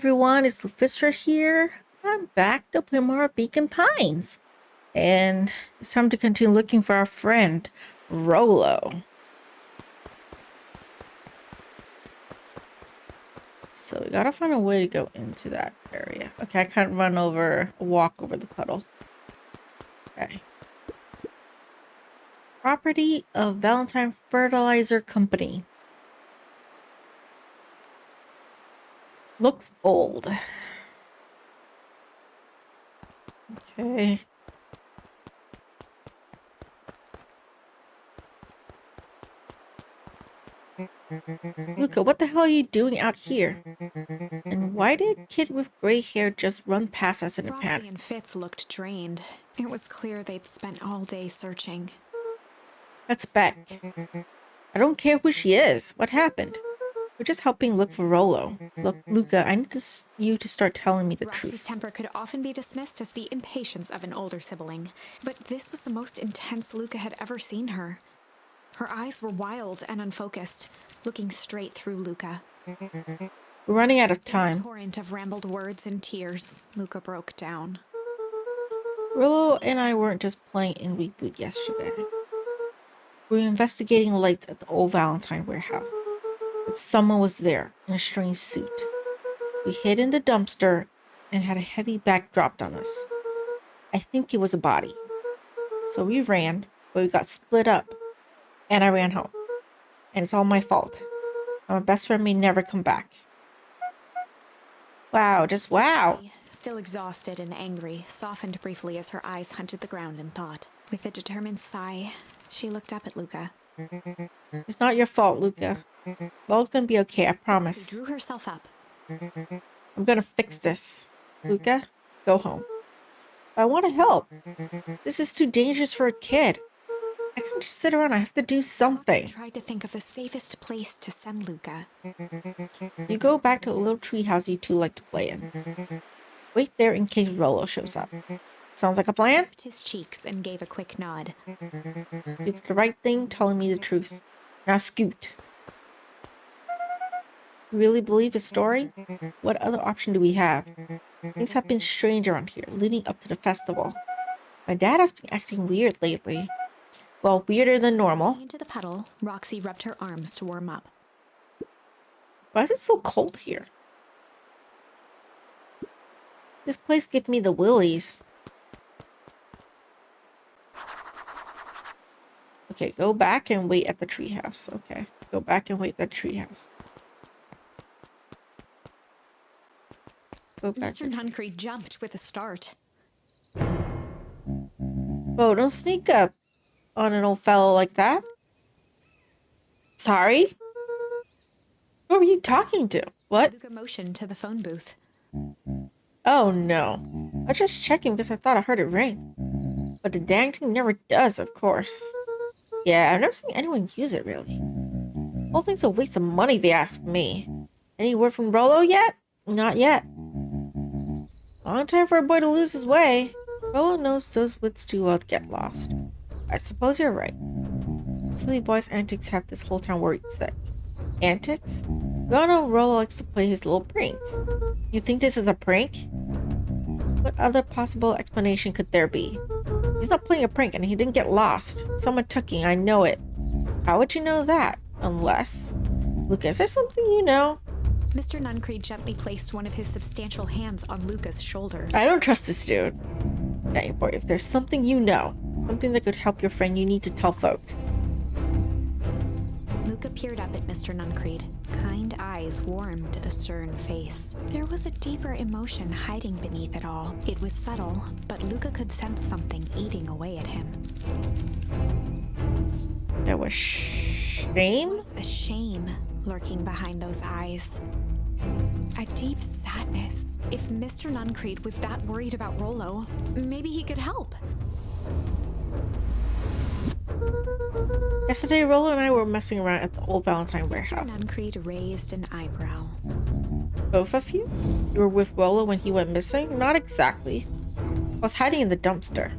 everyone, it's Luphisra here. I'm back to play more Beacon Pines. And it's time to continue looking for our friend, Rolo. So we gotta find a way to go into that area. Okay, I can't walk over the puddle. Okay. Property of Valentine Fertilizer Company. Looks old. Okay. Luka, what the hell are you doing out here? And why did a kid with gray hair just run past us in a panic? Roxy and Fitz looked drained. It was clear they'd spent all day searching. That's Beck. I don't care who she is. What happened? We're just helping look for Rolo. Look, Luka, I need you to start telling me the Roxy's truth. temper could often be dismissed as the impatience of an older sibling, but this was the most intense Luka had ever seen her. Her eyes were wild and unfocused, looking straight through Luka. We're running out of time. In a torrent of rambled words and tears, Luka broke down. Rolo and I weren't just playing in Week Boot yesterday. We were investigating lights at the old Valentine warehouse. But someone was there in a strange suit. We hid in the dumpster and had a heavy bag dropped on us. I think it was a body. So we ran, but we got split up. And I ran home. And it's all my fault. My best friend may never come back. Wow, just wow. Still exhausted and angry, softened briefly as her eyes hunted the ground in thought. With a determined sigh, she looked up at Luka. It's not your fault, Luka. Well, it's gonna be okay, I promise. She drew herself up. I'm gonna fix this. Luka, go home. I want to help. This is too dangerous for a kid. I can't just sit around. I have to do something. I tried to think of the safest place to send Luka. You go back to the little treehouse you two like to play in. Wait there in case Rolo shows up. Sounds like a plan? He tapped his cheeks and gave a quick nod. You did the right thing, telling me the truth. Now scoot. You really believe his story? What other option do we have? Things have been strange around here, leading up to the festival. My dad has been acting weird lately. Well, weirder than normal. Into the puddle, Roxy rubbed her arms to warm up. Why is it so cold here? This place gives me the willies. Okay, go back and wait at the treehouse. Okay, go back and wait at the treehouse. Go back. Mr. Nuncree jumped with a start. Oh, don't sneak up on an old fellow like that. Sorry? Who are you talking to? What? Luka motioned to the phone booth. Oh no. I was just checking because I thought I heard it ring. But the dang thing never does, of course. Yeah, I've never seen anyone use it, really. The whole thing's a waste of money, if you ask me. Any word from Rolo yet? Not yet. Long time for a boy to lose his way. Rolo knows those wits too well to get lost. I suppose you're right. Silly boy's antics have this whole town worried sick. Antics? We all know Rolo likes to play his little pranks. You think this is a prank? What other possible explanation could there be? He's not playing a prank and he didn't get lost. Someone took him, I know it. How would you know that? Unless... Luka, is there something you know? Mr. Nuncree gently placed one of his substantial hands on Luka's shoulder. I don't trust this dude. Hey, boy, if there's something you know, something that could help your friend, you need to tell folks. Luka peered up at Mr. Nuncree. Kind eyes warmed a stern face. There was a deeper emotion hiding beneath it all. It was subtle, but Luka could sense something eating away at him. There was shame? There was a shame lurking behind those eyes. A deep sadness. If Mr. Nuncree was that worried about Rolo, maybe he could help. Yesterday, Rolo and I were messing around at the old Valentine warehouse. Mr. Nuncree raised an eyebrow. Both of you? You were with Rolo when he went missing? Not exactly. I was hiding in the dumpster.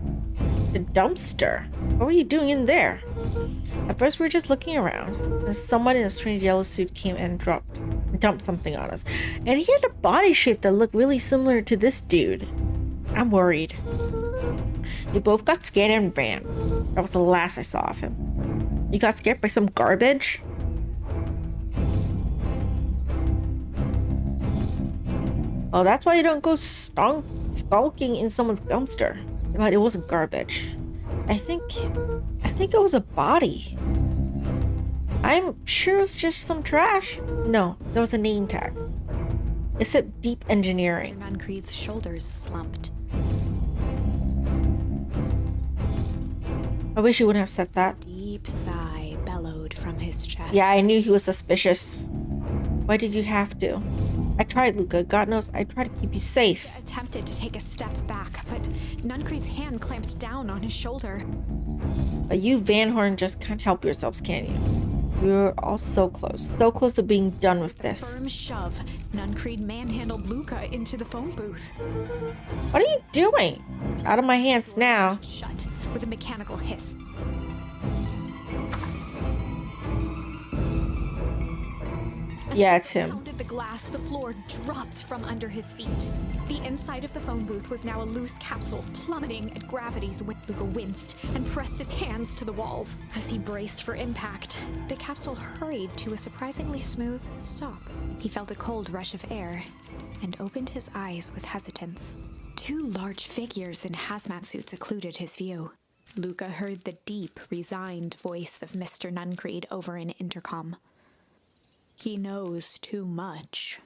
The dumpster? What were you doing in there? At first, we were just looking around, and someone in a strange yellow suit came and dropped dump something on us. And he had a body shape that looked really similar to this dude. I'm worried. We both got scared and ran. That was the last I saw of him. You got scared by some garbage? Oh, that's why you don't go skulking in someone's dumpster. But it wasn't garbage. I think it was a body. I'm sure it's just some trash. No, there was a name tag. It said Deep Engineering. Mr. Nuncreed's shoulders slumped. I wish you wouldn't have said that. Deep sigh bellowed from his chest. Yeah, I knew he was suspicious. Why did you have to? I tried, Luka. God knows I tried to keep you safe. Luka attempted to take a step back, but Nuncreed's hand clamped down on his shoulder. But you Van Horn just can't help yourselves, can you? We were all so close to being done with this. Firm shove, Nuncreed manhandled Luka into the phone booth. What are you doing? It's out of my hands now. Shut with a mechanical hiss. Yeah, it's him. Pounded the glass, the floor dropped from under his feet. The inside of the phone booth was now a loose capsule, plummeting at gravity's weight. Luka winced and pressed his hands to the walls. As he braced for impact, the capsule hurried to a surprisingly smooth stop. He felt a cold rush of air and opened his eyes with hesitance. Two large figures in hazmat suits occluded his view. Luka heard the deep, resigned voice of Mr. Nuncreed over an intercom. He knows too much.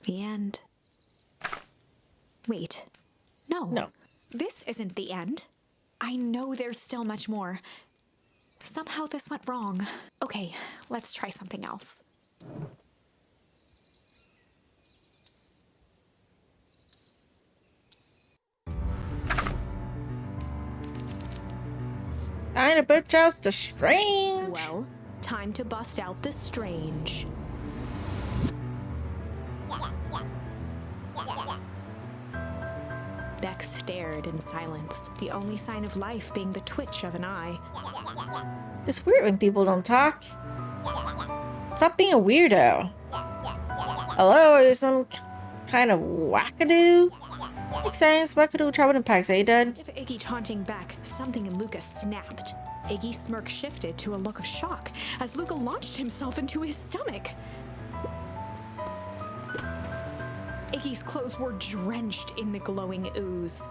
The end. Wait. No. This isn't the end. I know there's still much more. Somehow this went wrong. Okay, let's try something else. Kind of put just the strange. Well, time to bust out the strange. Beck stared in silence, the only sign of life being the twitch of an eye. It's weird when people don't talk. Stop being a weirdo. Hello, are you some kind of wackadoo? Makes sense. Wackadoo traveled in packs, eh, Dad? If Iggy taunting Beck, something in Luka snapped. Iggy's smirk shifted to a look of shock as Luka launched himself into his stomach. Iggy's clothes were drenched in the glowing ooze.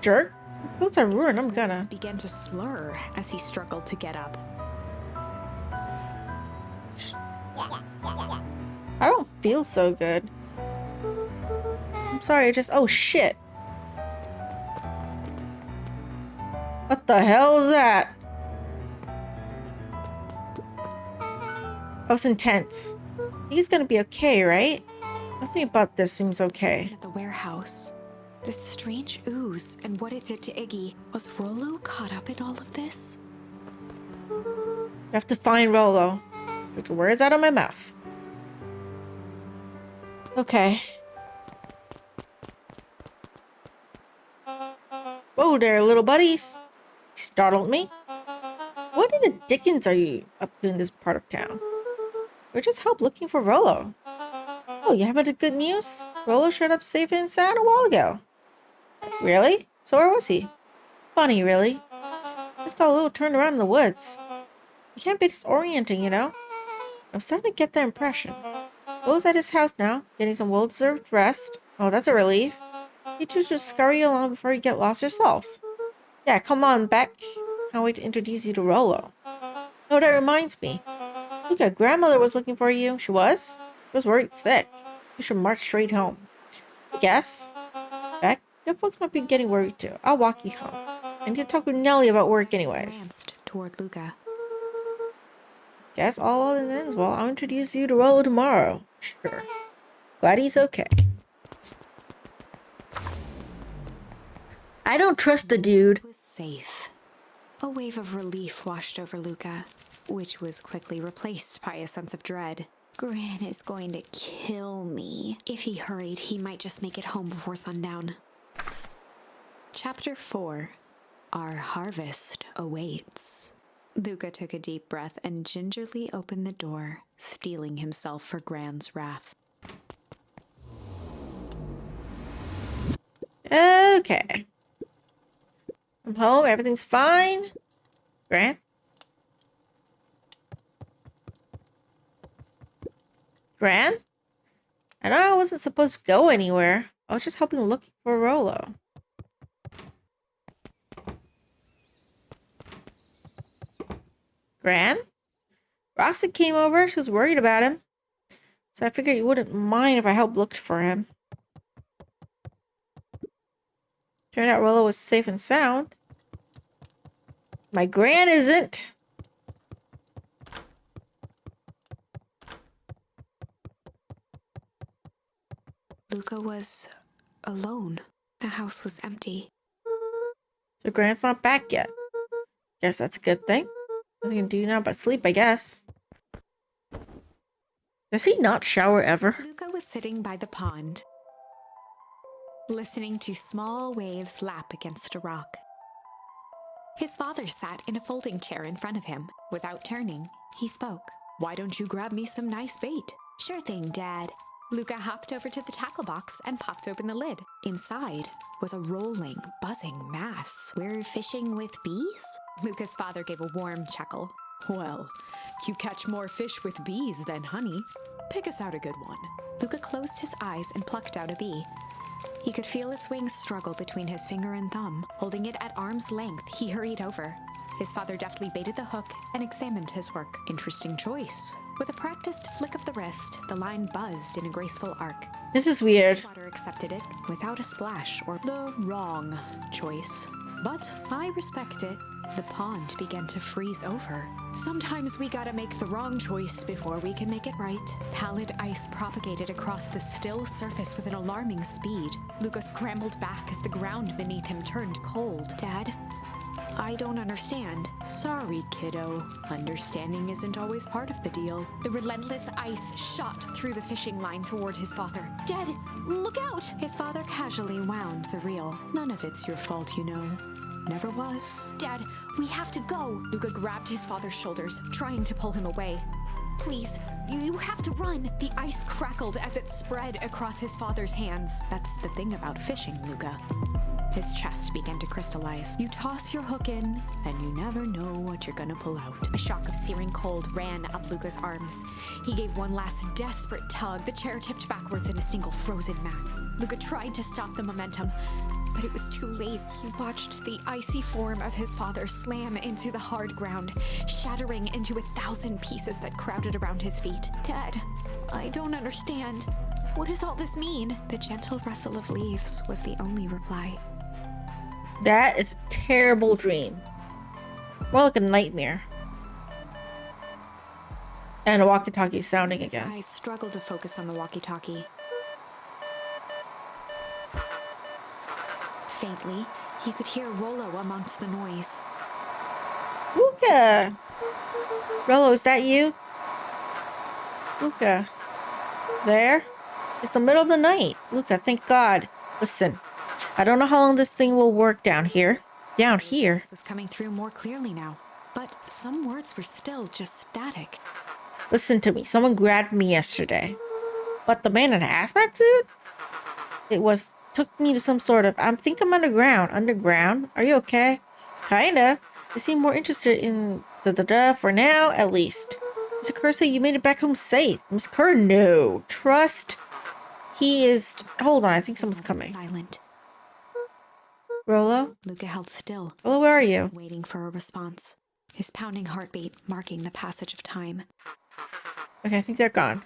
Jerk. Your clothes are ruined. I'm gonna. He began to slur as he struggled to get up. I don't feel so good. I'm sorry, oh shit. What the hell is that? That was intense. He's gonna be okay, right? Nothing about this seems okay. At the warehouse, this strange ooze and what it did to Iggy. Was Rolo caught up in all of this? You have to find Rolo. Get the words out of my mouth. Okay. Whoa there, little buddies. You startled me. What in the dickens are you up to in this part of town? We're just help looking for Rolo. Oh, you have any good news? Rolo showed up safe and sound a while ago. Really? So where was he? Funny, really. Just got a little turned around in the woods. You can't be disorienting, you know? I'm starting to get that impression. Rolo's at his house now, getting some well-deserved rest. Oh, that's a relief. You two should scurry along before you get lost yourselves. Yeah, come on, Beck. Can't wait to introduce you to Rolo. Oh, that reminds me. Luka, grandmother was looking for you. She was? She was worried sick. You should march straight home. I guess. Beck, your folks might be getting worried too. I'll walk you home. I need to talk with Nellie about work anyways. Glanced toward Luka. Guess all ends well. I'll introduce you to Rolo tomorrow. Sure. Glad he's okay. I don't trust the dude. Was safe. A wave of relief washed over Luka, which was quickly replaced by a sense of dread. Gran is going to kill me. If he hurried, he might just make it home before sundown. Chapter 4. Our harvest awaits. Luka took a deep breath and gingerly opened the door, steeling himself for Gran's wrath. Okay. I'm home. Everything's fine. Gran? Gran? I know I wasn't supposed to go anywhere. I was just helping look for Rolo. Gran? Roxy came over. She was worried about him. So I figured you wouldn't mind if I helped look for him. Turned out Rolo was safe and sound. My Gran isn't. Luka was alone. The house was empty. So Gran's not back yet. Guess that's a good thing. Nothing to do now but sleep, I guess. Does he not shower ever? Luka was sitting by the pond, listening to small waves lap against a rock. His father sat in a folding chair in front of him. Without turning, he spoke. "Why don't you grab me some nice bait?" "Sure thing, Dad." Luka hopped over to the tackle box and popped open the lid. Inside was a rolling, buzzing mass. "We're fishing with bees?" Luka's father gave a warm chuckle. "Well, you catch more fish with bees than honey. Pick us out a good one." Luka closed his eyes and plucked out a bee. He could feel its wings struggle between his finger and thumb. Holding it at arm's length, he hurried over. His father deftly baited the hook and examined his work. "Interesting choice." With a practiced flick of the wrist, the line buzzed in a graceful arc. This is weird. Water accepted it without a splash or the wrong choice. But I respect it. The pond began to freeze over. Sometimes we gotta make the wrong choice before we can make it right. Pallid ice propagated across the still surface with an alarming speed. Luka scrambled back as the ground beneath him turned cold. "Dad, I don't understand." "Sorry, kiddo. Understanding isn't always part of the deal." The relentless ice shot through the fishing line toward his father. "Dad, look out!" His father casually wound the reel. "None of it's your fault, you know. Never was." "Dad, we have to go." Luka grabbed his father's shoulders, trying to pull him away. "Please, you have to run." The ice crackled as it spread across his father's hands. "That's the thing about fishing, Luka." His chest began to crystallize. "You toss your hook in, and you never know what you're gonna pull out." A shock of searing cold ran up Luka's arms. He gave one last desperate tug. The chair tipped backwards in a single frozen mass. Luka tried to stop the momentum, but it was too late. He watched the icy form of his father slam into the hard ground, shattering into 1,000 pieces that crowded around his feet. "Dad, I don't understand. What does all this mean?" The gentle rustle of leaves was the only reply. That is a terrible dream. More like a nightmare. And a walkie-talkie sounding again. His eyes struggled to focus on the walkie-talkie. Faintly, he could hear Rolo amongst the noise. Luka! Rolo, is that you? Luka. There? It's the middle of the night. Luka, thank God. Listen, I don't know how long this thing will work down here. Down here? This was coming through more clearly now, but some words were still just static. Listen to me. Someone grabbed me yesterday. But the man in a hazmat suit? Took me to some sort of, I think I'm underground. Underground? Are you okay? Kinda. They seem more interested in for now, at least. Is it Curse that you made it back home safe? Miss Kerr, no. Trust. He is, hold on, I think someone's coming. Silent. Rolo? Luka held still. Rolo, where are you? Waiting for a response. His pounding heartbeat marking the passage of time. Okay, I think they're gone.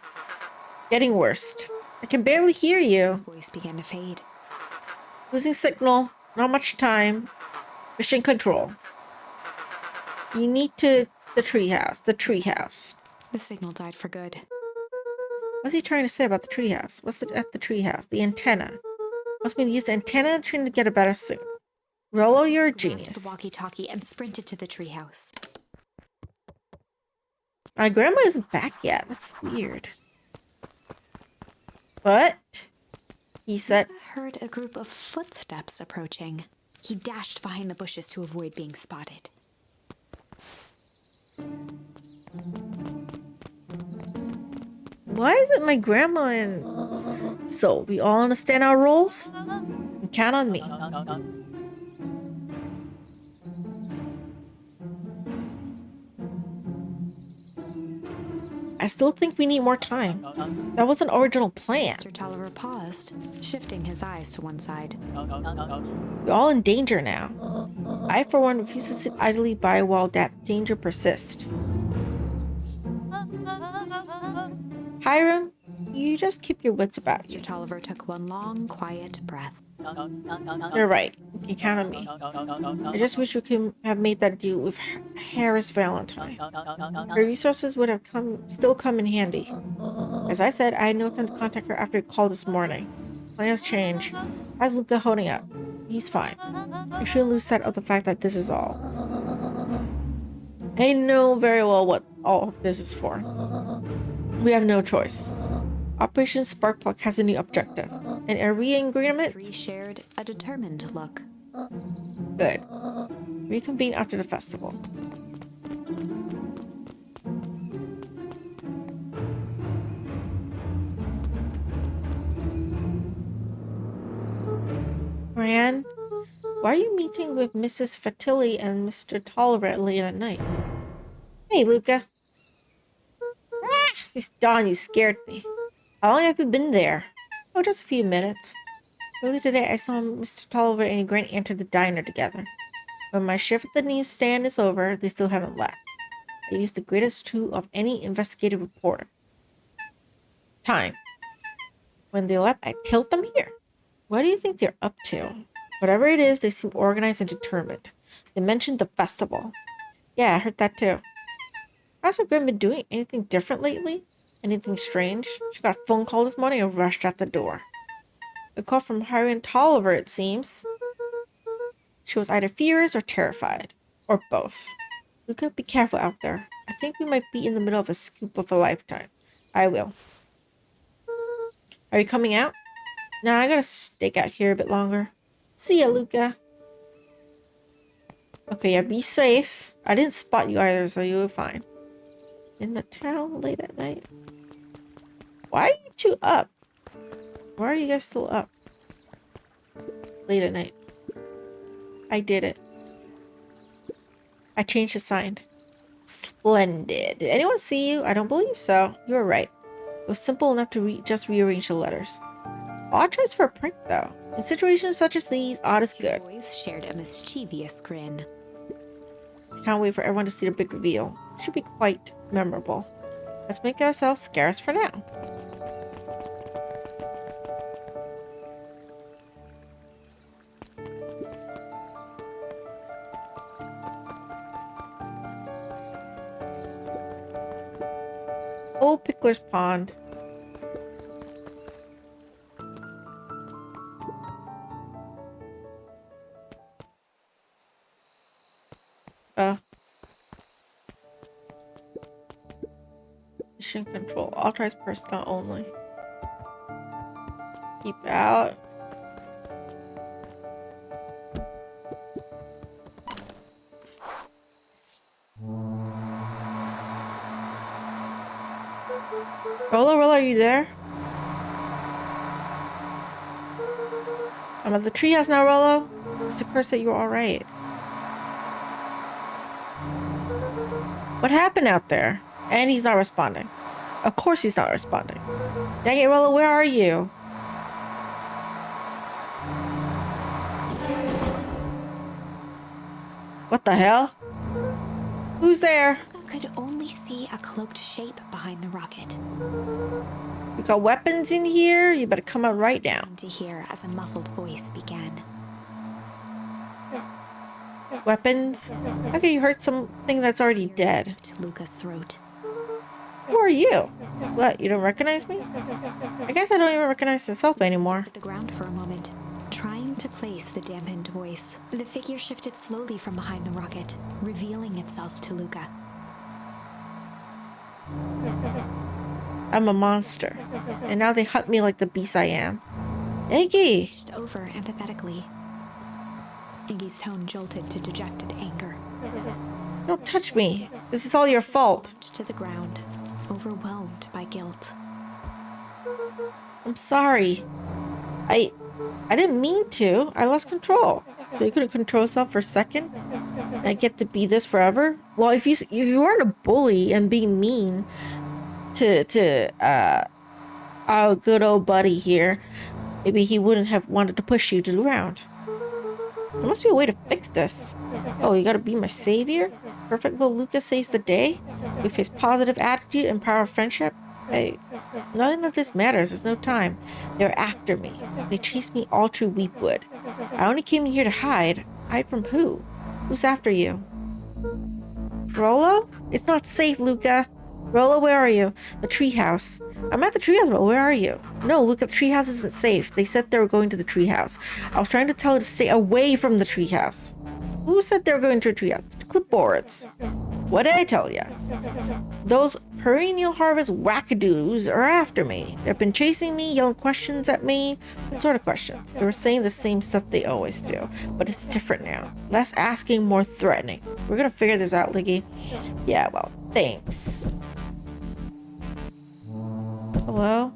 Getting worse. I can barely hear you. His voice began to fade. Losing signal. Not much time. Mission control. You need to the treehouse. The treehouse. The signal died for good. What's he trying to say about the treehouse? What's at the treehouse? The antenna. Must mean use the antenna trying to get a better signal. Rolo, you're a genius. The walkie-talkie and sprinted to the treehouse. My grandma isn't back yet. That's weird. But he said, Luka heard a group of footsteps approaching. He dashed behind the bushes to avoid being spotted. Why is it my grandma and... So, we all understand our roles? And count on me. I still think we need more time. That was an original plan. Mr. Tolliver paused, shifting his eyes to one side. We're all in danger now. I, for one, refuse to sit idly by while that danger persists. Hiram, you just keep your wits about you. Mr. Tolliver took one long, quiet breath. You're right. You can count on me. I just wish we could have made that deal with Harris Valentine. Her resources would have still come in handy. As I said, I had no time to contact her after a call this morning. Plans change. How's Luka holding up? He's fine. I shouldn't lose sight of the fact that this is all. I know very well what all of this is for. We have no choice. Operation Sparkplug has a new objective. And are we in agreement? Three shared a determined look. Good. Reconvene after the festival. Fran, why are you meeting with Mrs. Fatilli and Mr. Tolliver late at night? Hey, Luka. Dawn, you scared me. How long have you been there? Oh, just a few minutes. Earlier today, I saw Mr. Tolliver and Grant enter the diner together. When my shift at the newsstand is over, they still haven't left. I used the greatest tool of any investigative reporter. Time. When they left, I killed them here. What do you think they're up to? Whatever it is, they seem organized and determined. They mentioned the festival. Yeah, I heard that too. Has her Grant been doing anything different lately? Anything strange? She got a phone call this morning and rushed out the door. A call from Hiram Tolliver, it seems. She was either furious or terrified. Or both. Luka, be careful out there. I think we might be in the middle of a scoop of a lifetime. I will. Are you coming out? Nah, I gotta stake out here a bit longer. See ya, Luka. Okay, yeah, be safe. I didn't spot you either, so you were fine. In the town late at night. Why are you two up? Why are you guys still up? Late at night. I did it. I changed the sign. Splendid. Did anyone see you? I don't believe so. You were right. It was simple enough to just rearrange the letters. Odd choice for a prank, though. In situations such as these, odd is good. The boys shared a mischievous grin. I can't wait for everyone to see the big reveal. It should be quite memorable. Let's make ourselves scarce for now. Old Pickler's Pond. Mission control. Authorized personnel only. Keep out. Rolo, are you there? I'm at the treehouse now, Rolo. Mr. Kerr said you were alright. What happened out there? And he's not responding. Of course he's not responding. Dang it, Rolo, where are you? What the hell? Who's there? Luka could only see a cloaked shape behind the rocket. You got weapons in here? You better come out right now. To hear as a muffled voice began. Weapons? How can you hurt something that's already dead? To Luka's throat. Who are you? What, you don't recognize me? I guess I don't even recognize myself anymore. At the ground for a moment, trying to place the dampened voice. The figure shifted slowly from behind the rocket, revealing itself to Luka. I'm a monster, and now they hunt me like the beast I am. Iggy! Reached over empathetically. Iggy's tone jolted to dejected anger. Don't touch me. This is all your fault. To the ground, overwhelmed by guilt. I'm sorry. I didn't mean to. I lost control. So you couldn't control yourself for a second? And I get to be this forever? Well, if you weren't a bully and being mean to our good old buddy here, maybe he wouldn't have wanted to push you to the ground. There must be a way to fix this. Oh, you gotta be my savior? Perfect little Luka saves the day? With his positive attitude and power of friendship? Hey, nothing of this matters. There's no time. They're after me. They chased me all through Weepwood. I only came in here to hide. Hide from who? Who's after you? Rolo? It's not safe, Luka. Rolo, where are you? The treehouse. I'm at the treehouse, but where are you? No, Luka, the treehouse isn't safe. They said they were going to the treehouse. I was trying to tell you to stay away from the treehouse. Who said they were going to a treehouse? The clipboards. What did I tell you? Those perennial harvest wackadoos are after me. They've been chasing me, yelling questions at me. What sort of questions? They were saying the same stuff they always do, but it's different now. Less asking, more threatening. We're gonna figure this out, Liggy. Yeah, well, thanks. Hello?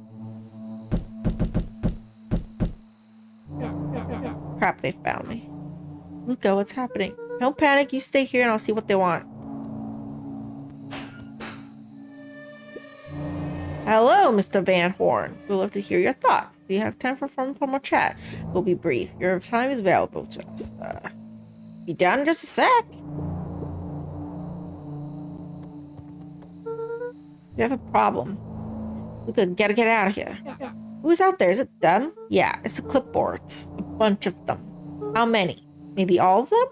Crap, they found me. Luka, what's happening? Don't panic, you stay here and I'll see what they want. Hello, Mr. Van Horn. We'd love to hear your thoughts. Do you have time for a formal chat? We'll be brief. Your time is valuable to us. Be down in just a sec. You have a problem. We could gotta get out of here. Who's out there? Is it them? Yeah, it's the clipboards. A bunch of them. How many? Maybe all of them?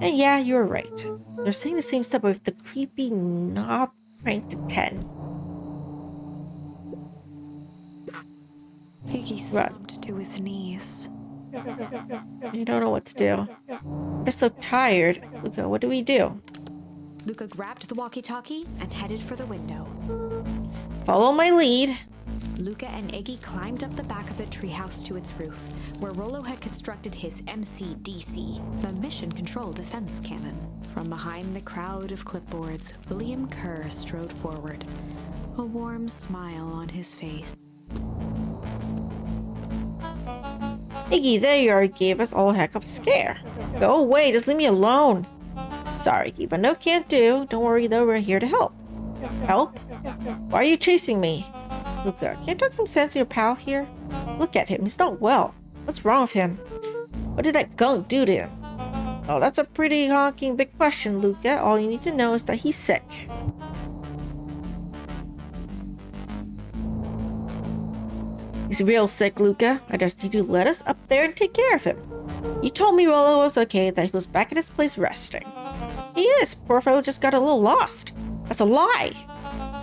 And yeah, you're right. They're saying the same stuff with the creepy knob cranked to 10. Iggy slumped to his knees. You don't know what to do. We're so tired. Luka, what do we do? Luka grabbed the walkie-talkie and headed for the window. Follow my lead. Luka and Iggy climbed up the back of the treehouse to its roof, where Rolo had constructed his MCDC, the Mission Control Defense Cannon. From behind the crowd of clipboards, William Kerr strode forward, a warm smile on his face. Iggy, there you are. Gave us all a heck of a scare. Go away, just leave me alone. Sorry, Iggy, but no can't do. Don't worry though, we're here to help. Help? Why are you chasing me? Luka, can't you talk some sense to your pal here? Look at him, he's not well. What's wrong with him? What did that gunk do to him? Oh, that's a pretty honking big question, Luka. All you need to know is that he's sick. He's real sick, Luka. I just need you to let us up there and take care of him. You told me Rolo was okay, that he was back at his place resting. He is. Poor fellow just got a little lost. That's a lie.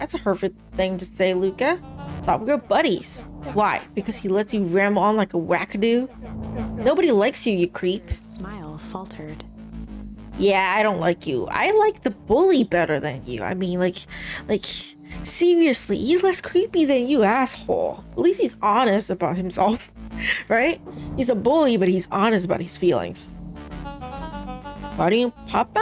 That's a horrific thing to say, Luka. Thought we were buddies. Why? Because he lets you ramble on like a wackadoo? Nobody likes you, you creep. His smile faltered. Yeah, I don't like you. I like the bully better than you. I mean, like, seriously, he's less creepy than you, asshole. At least he's honest about himself, right? He's a bully, but he's honest about his feelings. Why don't you pop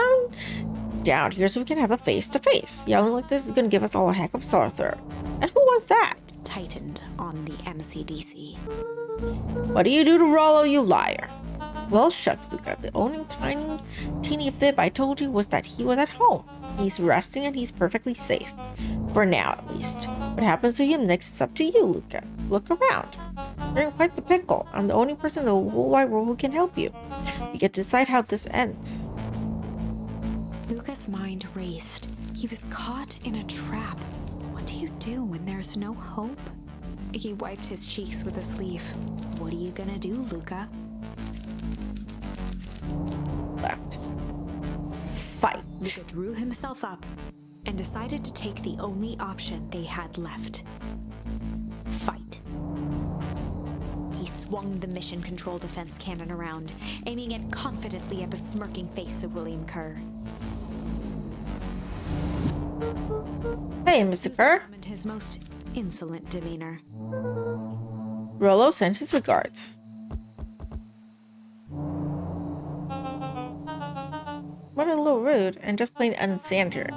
down here so we can have a face-to-face? Yelling like this is gonna give us all a heck of a sore throat. And who was that? Tightened on the MCDC. What do you do to Rolo, you liar? Well, shucks, Luka. The only teeny fib I told you was that he was at home. He's resting and he's perfectly safe. For now, at least. What happens to him next is up to you, Luka. Look around. You're in quite the pickle. I'm the only person in the whole wide world who can help you. You get to decide how this ends. Luka's mind raced. He was caught in a trap. What do you do when there's no hope? He wiped his cheeks with a sleeve. What are you gonna do, Luka? Left. Fight. Luka drew himself up and decided to take the only option they had left. Fight. He swung the Mission Control Defense Cannon around, aiming it confidently at the smirking face of William Kerr. Hey, Mr. Kerr. Summoned his most insolent demeanor. Rolo sends his regards. What what a little rude and just plain unsanitary.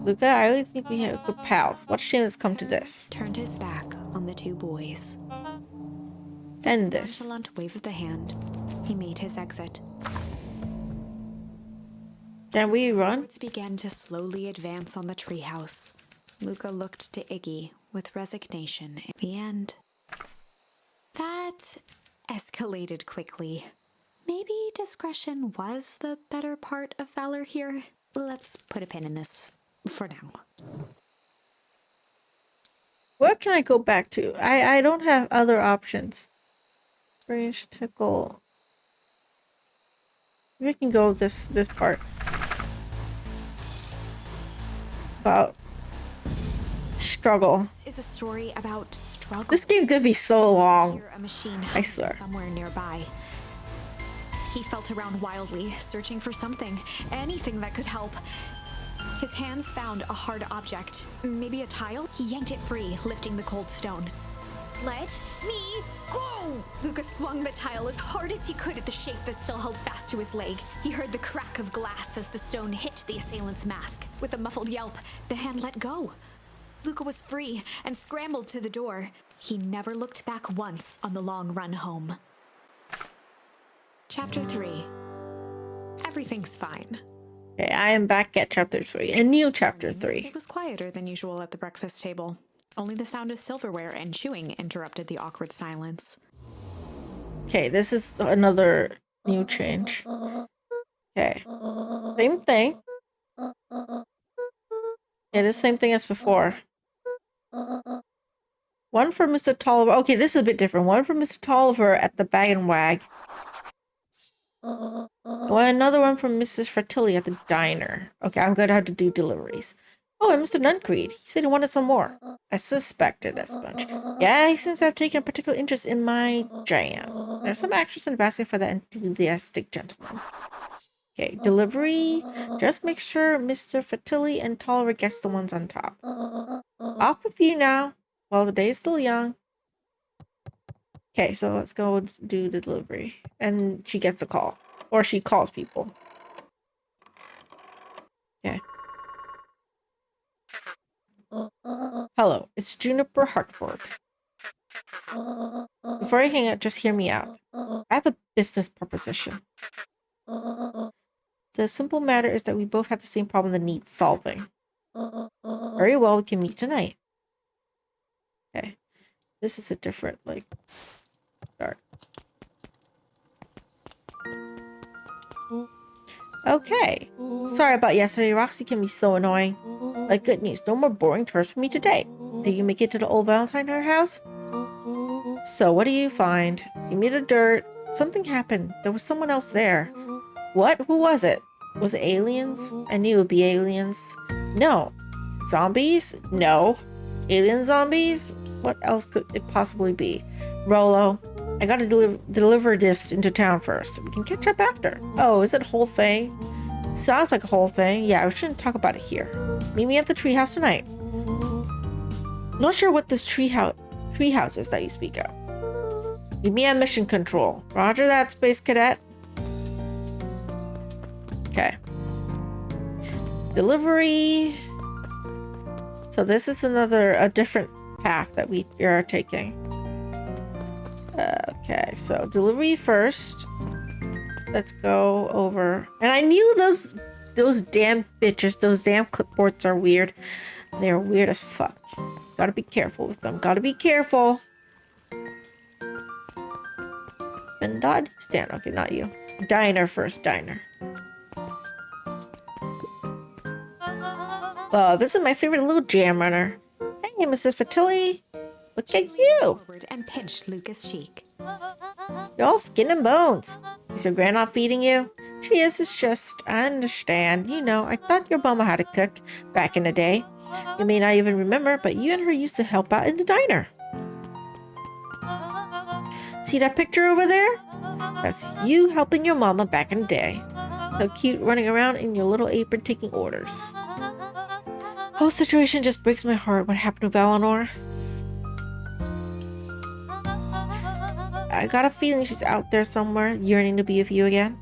Luka, I really think we have good pals. What a shame it's come to this. Turned his back on the two boys. End this. Nonchalant wave of the hand. He made his exit. Can we run? Birds began to slowly advance on the treehouse. Luka looked to Iggy with resignation. In the end, that escalated quickly. Maybe discretion was the better part of valor here. Let's put a pin in this for now. Where can I go back to? I don't have other options. Range tickle. We can go this part. About struggle. This is a story about struggle. This game's gonna be so long. Hear a machine I swear. somewhere nearby. He felt around wildly, searching for something, anything that could help. His hands found a hard object, maybe a tile. He yanked it free, lifting the cold stone. Let me go! Luka swung the tile as hard as he could at the shape that still held fast to his leg. He heard the crack of glass as the stone hit the assailant's mask. With a muffled yelp, the hand let go. Luka was free and scrambled to the door. He never looked back once on the long run home. Chapter 3. Everything's fine. Okay, I am back at chapter 3. A new chapter 3. It was quieter than usual at the breakfast table. Only the sound of silverware and chewing interrupted the awkward silence. Okay, this is another new change. Okay. Same thing. Yeah, the same thing as before. One for Mr. Tolliver. Okay, this is a bit different. One for Mr. Tolliver at the Bag and Wag. Another one from Mrs. Fratelli at the diner. Okay, I'm gonna have to do deliveries. Oh, and Mr. Nuncreed. He said he wanted some more. I suspected as much. Yeah, he seems to have taken a particular interest in my jam. There's some extras in the basket for that enthusiastic gentleman. Okay, delivery. Just make sure Mr. Fratelli and Tolliver gets the ones on top. Off with you now, while the day is still young. Okay, so let's go do the delivery. And she gets a call. Or she calls people. Okay. Hello, it's Juniper Hartford. Before I hang out, just hear me out. I have a business proposition. The simple matter is that we both have the same problem that needs solving. Very well, we can meet tonight. Okay. This is a different, like, start. Okay. Sorry about yesterday. Roxy can be so annoying. But good news. No more boring chores for me today. Did you make it to the old Valentine house? So, what do you find? Give me the dirt. Something happened. There was someone else there. What? Who was it? Was it aliens? I knew it would be aliens. No. Zombies? No. Alien zombies? What else could it possibly be? Rolo, I gotta deliver this into town first. We can catch up after. Oh, is it a whole thing? Sounds like a whole thing. Yeah, we shouldn't talk about it here. Meet me at the treehouse tonight. Not sure what this treehouse is that you speak of. Meet me at mission control. Roger that, Space Cadet. Okay. Delivery. So this is a different path that we are taking. Okay, so delivery first. Let's go over. And I knew those damn bitches, those damn clipboards are weird. They're weird as fuck. Gotta be careful with them. Gotta be careful. And Dodd, stand. Okay, not you. Diner first, diner. This is my favorite little jam runner. Hey, Mrs. Fratelli. Look at you. And pinched Luka's cheek. You're all skin and bones. Is your grandma feeding you? She is. It's just, I understand. You know, I taught your mama how to cook back in the day. You may not even remember, but you and her used to help out in the diner. See that picture over there? That's you helping your mama back in the day. So cute running around in your little apron taking orders. Whole situation just breaks my heart. What happened to Valinor? I got a feeling she's out there somewhere, yearning to be with you again.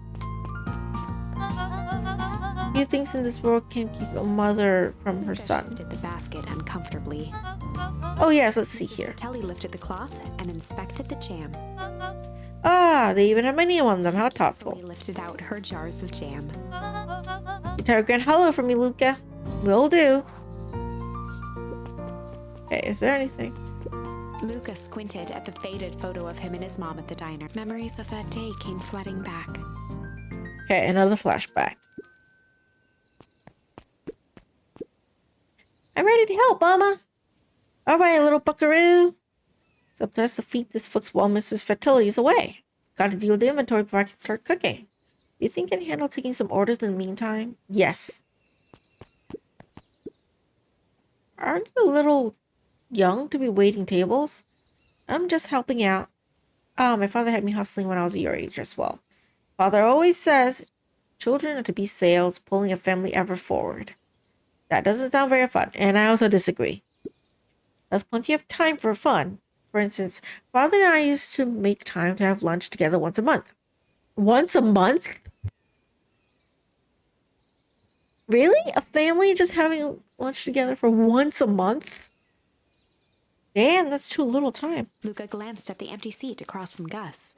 Few things in this world can keep a mother from her Luka son. shifted the basket uncomfortably. Oh yes, let's see here. Telly lifted the cloth and inspected the jam. Ah, they even have my name on them. How thoughtful. Telly lifted out her jars of jam. You tell a grand hello for me, Luka. Will do. Okay, is there anything? Luka squinted at the faded photo of him and his mom at the diner. Memories of that day came flooding back. Okay, another flashback. I'm ready to help, Mama. All right, little buckaroo. It's up to us to feed this folks while Mrs. Fertility is away. Got to deal with the inventory before I can start cooking. Do you think I can handle taking some orders in the meantime? Yes. Aren't you a little young to be waiting tables? I'm just helping out. My father had me hustling when I was your age as well. Father always says, children are to be sails, pulling a family ever forward. That doesn't sound very fun, and I also disagree. There's plenty of time for fun. For instance, Father and I used to make time to have lunch together once a month. Once a month? Really? A family just having lunch together for once a month? Damn, that's too little time. Luka glanced at the empty seat across from Gus.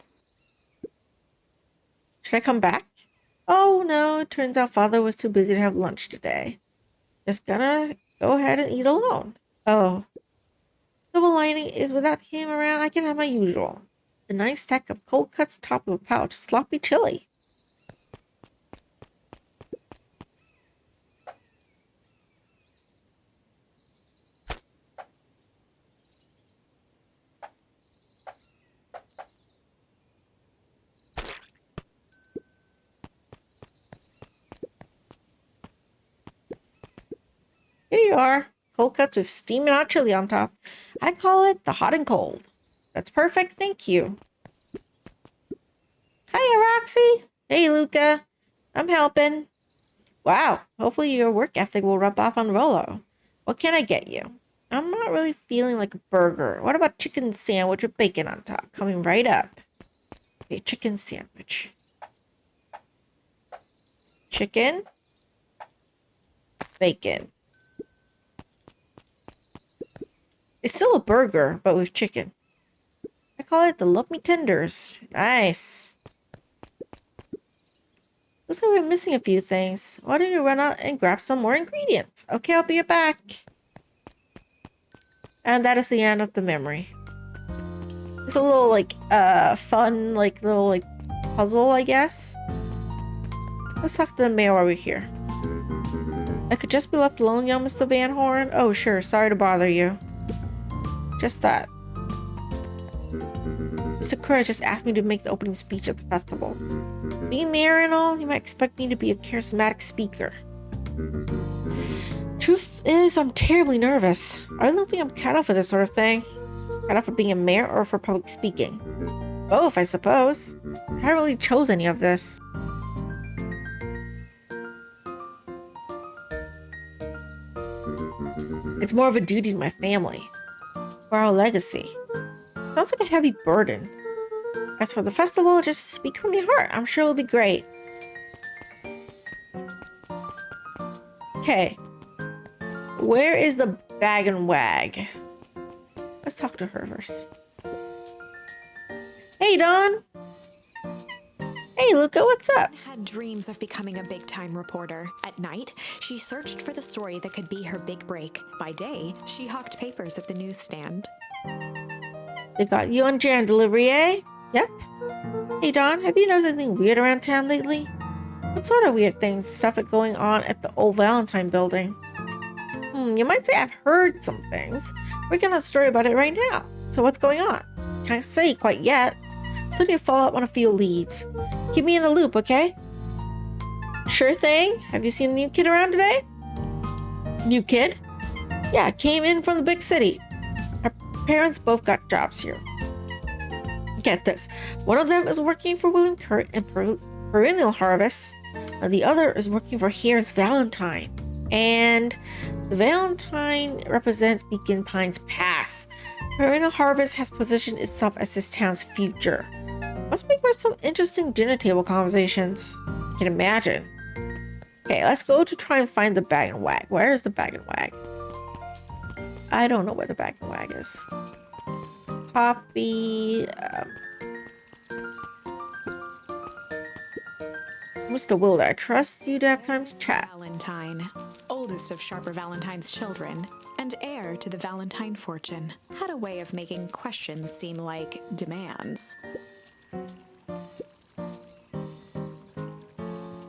Should I come back? Oh no, it turns out Father was too busy to have lunch today. Just gonna go ahead and eat alone. Oh. Silver lining is without him around, I can have my usual. A nice stack of cold cuts top of a pouch sloppy chili. Here you are. Cold cuts with steaming hot chili on top. I call it the hot and cold. That's perfect, thank you. Hiya, Roxy. Hey, Luka. I'm helping. Wow, hopefully your work ethic will rub off on Rolo. What can I get you? I'm not really feeling like a burger. What about chicken sandwich with bacon on top? Coming right up. Okay, chicken sandwich. Chicken. Bacon. It's still a burger, but with chicken. I call it the Love Me Tenders. Nice. Looks like we're missing a few things. Why don't you run out and grab some more ingredients? Okay, I'll be right back. And that is the end of the memory. It's a little, like, fun, like, little, like, puzzle, I guess. Let's talk to the mayor over here. I could just be left alone, young Mr. Van Horn? Oh, sure. Sorry to bother you. Just that. Mr. Kerr just asked me to make the opening speech at the festival. Being mayor and all, you might expect me to be a charismatic speaker. Truth is, I'm terribly nervous. I don't think I'm cut out for this sort of thing. Cut out for being a mayor or for public speaking. Both, I suppose. I haven't really chose any of this. It's more of a duty to my family. For our legacy. Sounds like a heavy burden. As for the festival, just speak from your heart. I'm sure it'll be great. Okay. Where is the bag and wag? Let's talk to her first. Hey, Dawn. Hey, Luka, what's up? Had dreams of becoming a big-time reporter. At night, she searched for the story that could be her big break. By day, she hawked papers at the newsstand. They got you on jam delivery, eh? Yep. Hey, Dawn, have you noticed anything weird around town lately? What sort of weird things? Stuff going on at the old Valentine building. You might say I've heard some things. Working on a story about it right now. So what's going on? Can't say quite yet. So I need to follow up on a few leads. Keep me in the loop, okay? Sure thing. Have you seen a new kid around today? New kid? Yeah, came in from the big city. Our parents both got jobs here. Get this. One of them is working for William Kurt and Perennial Harvest. And the other is working for Here's Valentine. And the Valentine represents Beacon Pine's past. Perennial Harvest has positioned itself as this town's future. Must make for some interesting dinner table conversations. I can imagine. Okay, let's go to try and find the bag and wag. Where is the bag and wag? I don't know where the bag and wag is. Copy. Mr. Wilder, I trust you to have time to chat. Valentine, oldest of Sharper Valentine's children, and heir to the Valentine fortune, had a way of making questions seem like demands.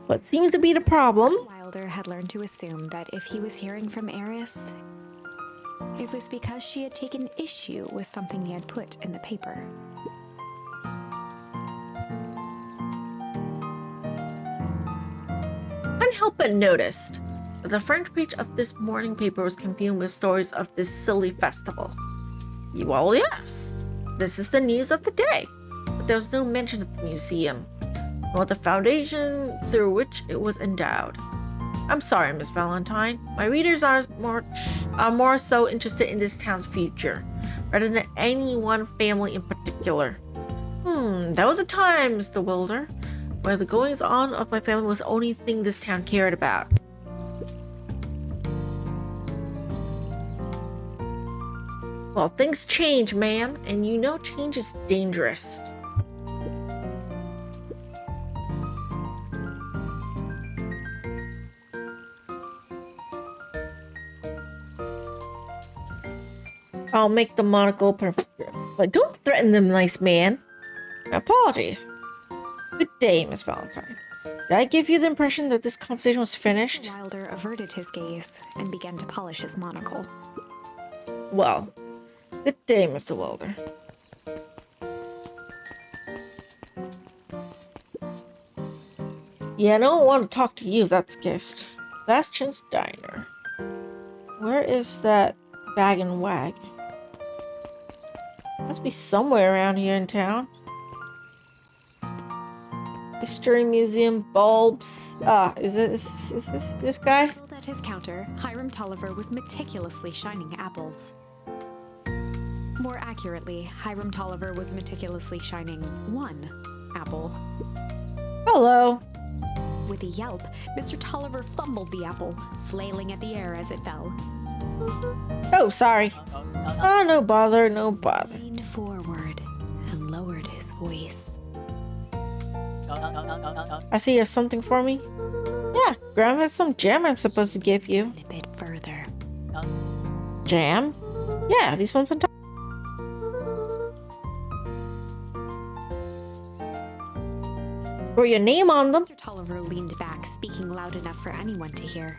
What seems to be the problem? Wilder had learned to assume that if he was hearing from Eris, it was because she had taken issue with something he had put in the paper. Couldn't help but noticed that the front page of this morning paper was consumed with stories of this silly festival. Well, yes, this is the news of the day, but there was no mention of the museum, nor the foundation through which it was endowed. I'm sorry, Miss Valentine. My readers are more so interested in this town's future, rather than any one family in particular. There was a time, Mr. Wilder, where the goings-on of my family was the only thing this town cared about. Well, things change, ma'am, and you know change is dangerous. I'll make the monocle perfect. Like, don't threaten them, nice man. My apologies. Good day, Miss Valentine. Did I give you the impression that this conversation was finished? Wilder averted his gaze and began to polish his monocle. Well, good day, Mr. Wilder. Yeah, I don't want to talk to you if that's the case. Bastion's Diner. Where is that bag and wag? Must be somewhere around here in town. History Museum, bulbs. Is this guy? At his counter, Hiram Tolliver was meticulously shining apples. More accurately, Hiram Tolliver was meticulously shining one apple. Hello. With a yelp, Mr. Tolliver fumbled the apple, flailing at the air as it fell. Oh, sorry. Oh, no bother, no bother. He leaned forward and lowered his voice. I see you have something for me. Yeah, Grandma has some jam I'm supposed to give you. A bit further. Jam? Yeah, these ones on top. Or your name on them. Mr. Tolliver leaned back, speaking loud enough for anyone to hear.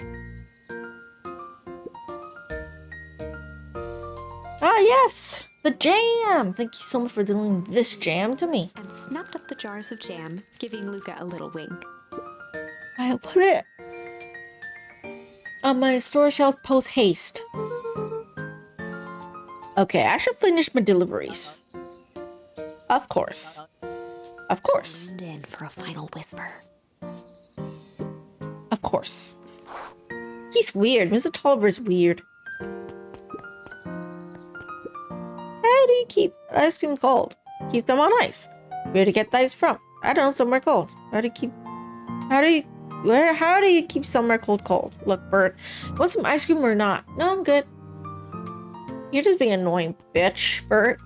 Ah, yes, the jam. Thank you so much for delivering this jam to me. And snapped up the jars of jam, giving Luka a little wink. I'll put it on my store shelf post haste. Okay, I should finish my deliveries. Of course. Of course. Leaned in for a final whisper. Of course. He's weird. Mr. Tolliver's weird. How do you keep ice cream cold? Keep them on ice. Where to get the ice from? I don't know, somewhere cold. How do you keep somewhere cold? Look, Bert, you want some ice cream or not? No, I'm good. You're just being annoying, bitch, Bert.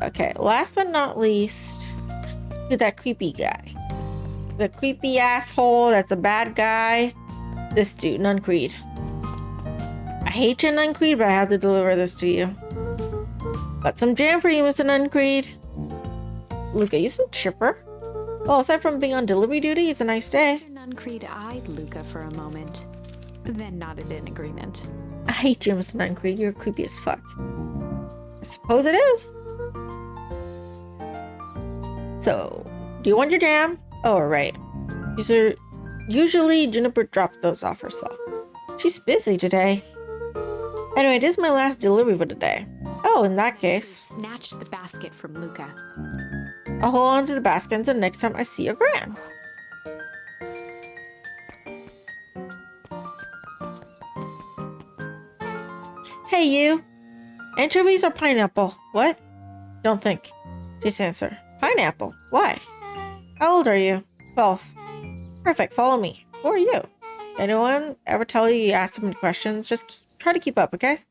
Okay, last but not least, to that creepy guy. The creepy asshole that's a bad guy. This dude, Nuncreed. I hate you, Nuncreed, but I have to deliver this to you. Got some jam for you, Mr. Nuncreed. Luka, you seem chipper. Well, aside from being on delivery duty, it's a nice day. Mr. Nuncreed eyed Luka for a moment, then nodded in agreement. I hate you, Mr. Nuncreed. You're creepy as fuck. I suppose it is. So, do you want your jam? Oh, right. Usually Juniper drops those off herself. She's busy today. Anyway, this is my last delivery for the day. Oh, in that case, Snatched the basket from Luka. I'll hold on to the basket until next time I see your gran. Hey, you. Anchovies or pineapple? What? Don't think. Just answer. Pineapple. Why? How old are you? 12. Perfect, follow me. Who are you? Anyone ever tell you ask so many questions? Just try to keep up, okay?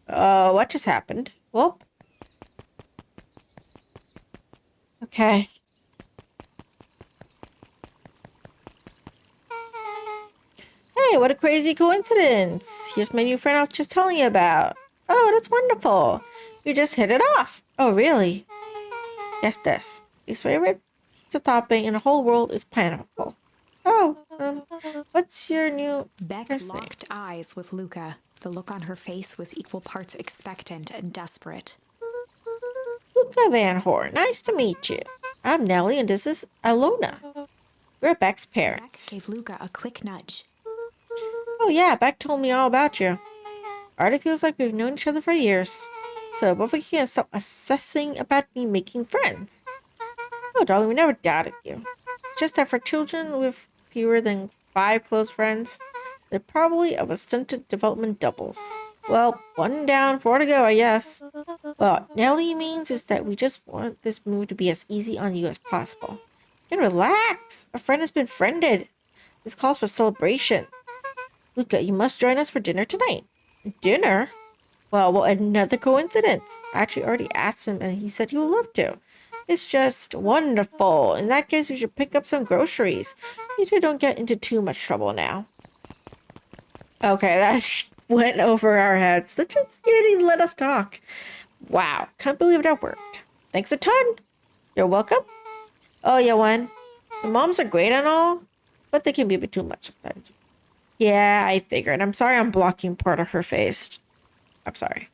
What just happened? Well, okay. Hey, what a crazy coincidence. Here's my new friend I was just telling you about. Oh, that's wonderful. You just hit it off. Oh, really? Guess this. His favorite pizza topping in the whole world is pineapple. Oh, what's your new Beck first name? locked eyes with Luka. The look on her face was equal parts expectant and desperate. Luka Van Horn. Nice to meet you. I'm Nellie, and this is Alona. We're Beck's Beck parents. gave Luka a quick nudge. Oh yeah, Beck told me all about you. Already feels like we've known each other for years. So both of you can stop obsessing about me making friends. Oh, darling, we never doubted you. It's just that for children with fewer than 5 close friends, they're probably of a stunted development doubles. Well, 1 down, 4 to go, I guess. What Nellie means is that we just want this move to be as easy on you as possible. You can relax. A friend has been friended. This calls for celebration. Luka, you must join us for dinner tonight. Dinner? Well, another coincidence. I actually already asked him and he said he would love to. It's just wonderful. In that case, we should pick up some groceries. You two don't get into too much trouble now. Okay, that went over our heads. That just didn't let us talk. Wow, can't believe that worked. Thanks a ton. You're welcome. Oh, yeah, one. The moms are great and all, but they can be a bit too much sometimes. Yeah, I figured. I'm sorry I'm blocking part of her face. I'm sorry.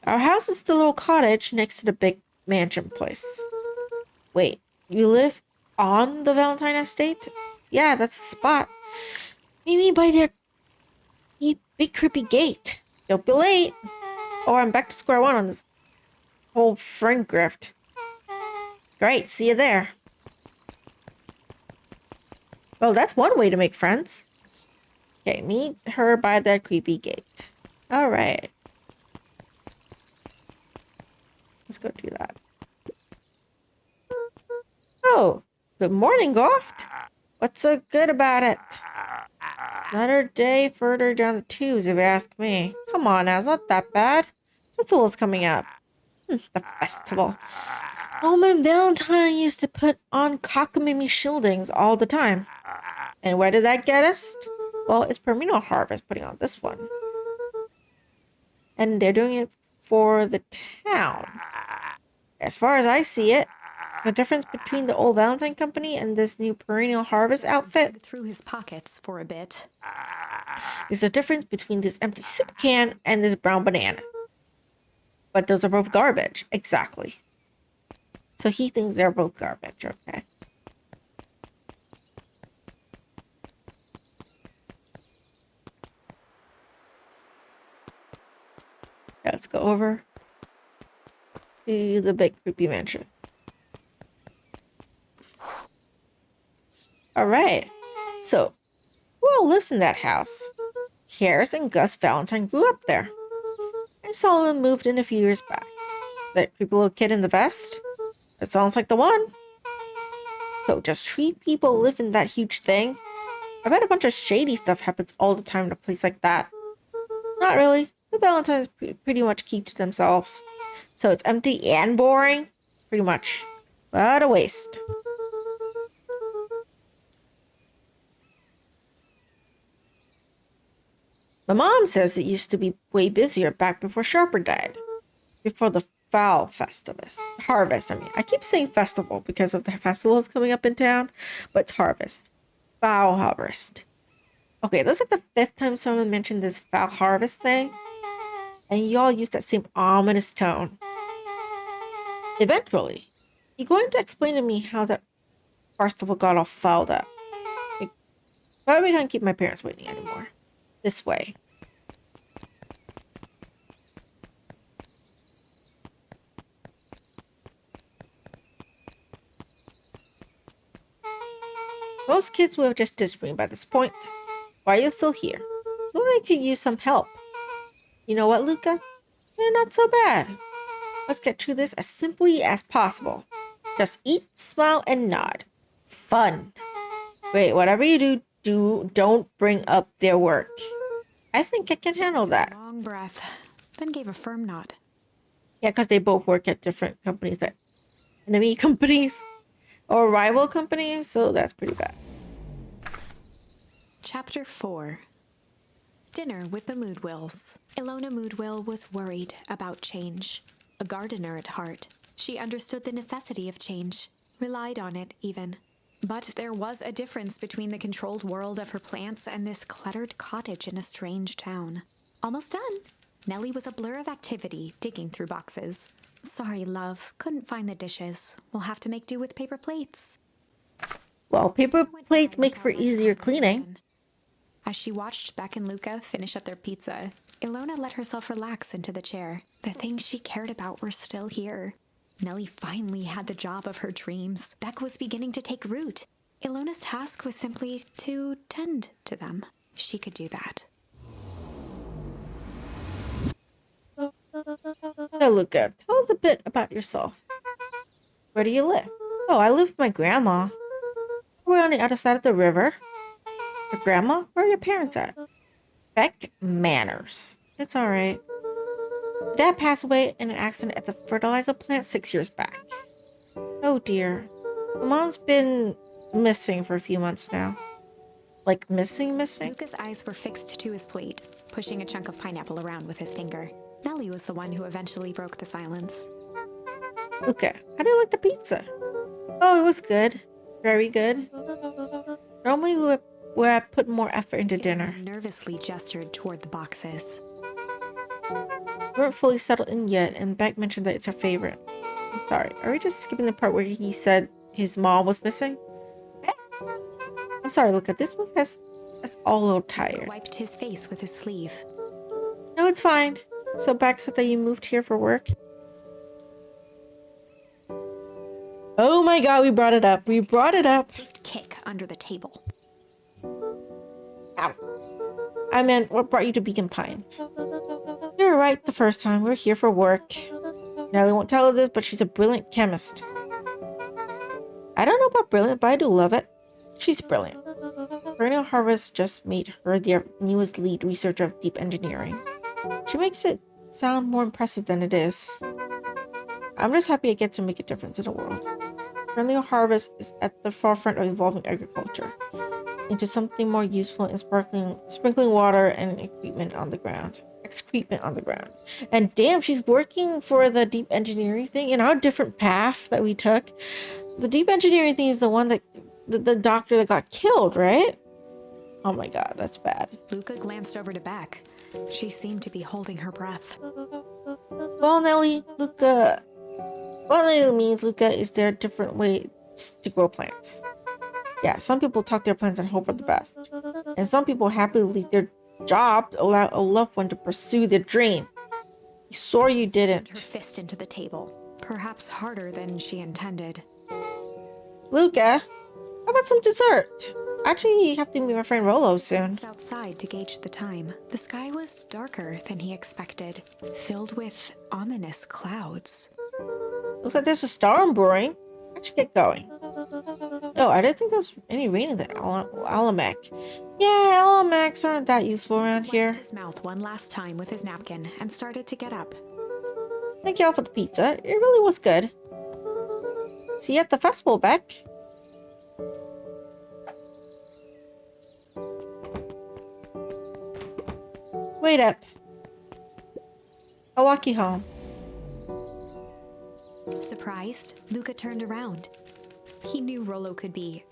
Our house is the little cottage next to the big mansion place. Wait, you live on the Valentine estate? Yeah, that's the spot. Maybe by their big creepy gate. Don't be late. Or I'm back to square one on this whole friend grift. Great, see you there. Well, that's one way to make friends. Okay, meet her by that creepy gate. All right. Let's go do that. Oh, good morning, Goft. What's so good about it? Another day further down the tubes, if you ask me. Come on now, it's not that bad. Festival's coming up. The festival. Old Valentine used to put on cockamamie shieldings all the time. And where did that get us? Well, it's Permino Harvest putting on this one. And they're doing it for the town. As far as I see it, the difference between the old Valentine Company and this new Perennial Harvest outfit Through his pockets for a bit. is the difference between this empty soup can and this brown banana. But those are both garbage. Exactly. So he thinks they're both garbage, okay? Let's go over to the big creepy mansion. Alright. So, who all lives in that house? Harris and Gus Valentine grew up there. And Solomon moved in a few years back. That creepy little kid in the vest? That sounds like the one. So just 3 people live in that huge thing? I bet a bunch of shady stuff happens all the time in a place like that. Not really. The Valentines pretty much keep to themselves. So it's empty and boring? Pretty much. What a waste. My mom says it used to be way busier back before Sharper died. Before the Fowl Festivus. Harvest, I mean. I keep saying festival because of the festivals coming up in town, but it's harvest. Fowl Harvest. Okay, that's like the 5th time someone mentioned this Fowl Harvest thing. And y'all use that same ominous tone. Eventually, you're going to explain to me how that festival got all fouled up. But we can't keep my parents waiting anymore. This way. Most kids will have just disappeared by this point. Why are you still here? Luna could use some help. You know what, Luka? You're not so bad. Let's get through this as simply as possible. Just eat, smile, and nod. Fun. Wait, whatever you don't bring up their work. I think I can handle that. Long breath, then gave a firm nod. Yeah, because they both work at different companies, that enemy companies or rival companies, so that's pretty bad. Chapter 4. Dinner with the Moodwills. Ilona Moodwill was worried about change. A gardener at heart, she understood the necessity of change, relied on it even. But there was a difference between the controlled world of her plants and this cluttered cottage in a strange town. Almost done. Nellie was a blur of activity, digging through boxes. Sorry, love, couldn't find the dishes. We'll have to make do with paper plates. Well, paper plates make for easier cleaning. As she watched Beck and Luka finish up their pizza, Ilona let herself relax into the chair. The things she cared about were still here. Nellie finally had the job of her dreams. Beck was beginning to take root. Ilona's task was simply to tend to them. She could do that. So, Luka, tell us a bit about yourself. Where do you live? Oh, I live with my grandma. We're on the other side of the river. Your grandma? Where are your parents at? Beck, manners. It's alright. Dad passed away in an accident at the fertilizer plant 6 years back. Oh dear. My mom's been missing for a few months now. Like missing? Luka's eyes were fixed to his plate, pushing a chunk of pineapple around with his finger. Nellie was the one who eventually broke the silence. Luka, how do you like the pizza? Oh, it was good. Very good. Normally we would put more effort into dinner. Nervously gestured toward the boxes. We weren't fully settled in yet, and Beck mentioned that it's her favorite. I'm sorry, are we just skipping the part where he said his mom was missing? I'm sorry, Luka, this move has us all a little tired. Wiped his face with his sleeve. No, it's fine. So Beck said that you moved here for work? Oh my god, we brought it up. We brought it up. Swift kick under the table. Ow. I meant, what brought you to Beacon Pines? You were right the first time. We're here for work. Nellie won't tell her this, but she's a brilliant chemist. I don't know about brilliant, but I do love it. She's brilliant. Perennial Harvest just made her their newest lead researcher of deep engineering. She makes it sound more impressive than it is. I'm just happy I get to make a difference in the world. Perennial Harvest is at the forefront of evolving agriculture into something more useful in sprinkling water and excrement on the ground. And damn, she's working for the deep engineering thing in our different path that we took. The deep engineering thing is the one that the doctor that got killed, right? Oh my god, that's bad. Luka glanced over to Beck. She seemed to be holding her breath. Well, Nellie, Luka. What Nellie means, Luka, is there are different ways to grow plants. Yeah, some people talk their plans and hope for the best. And some people happily leave their job to allow a loved one to pursue their dream. You swore you didn't. Her fist into the table, perhaps harder than she intended. Luka, how about some dessert? Actually, you have to meet my friend Rolo soon. Outside to gauge the time. The sky was darker than he expected, filled with ominous clouds. Looks like there's a storm brewing. I should get going. Oh, I didn't think there was any rain in the Alamac. Yeah, Alamacs aren't that useful around here. Wiped his mouth one last time with his napkin and started to get up. Thank y'all for the pizza. It really was good. See you at the festival, Beck. Wait up. I'll walk you home. Surprised, Luka turned around. He knew Rolo could be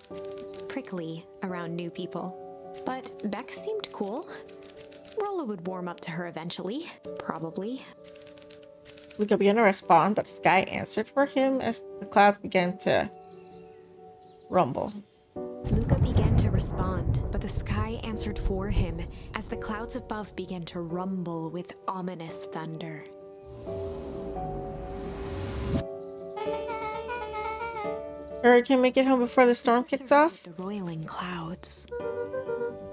prickly around new people, but Beck seemed cool. Rolo would warm up to her eventually, probably. Luka began to respond, but Sky answered for him as the clouds began to rumble. Luka began to respond, but the sky answered for him as the clouds above began to rumble with ominous thunder. Sure, can make it home before the storm kicks off? The roiling clouds.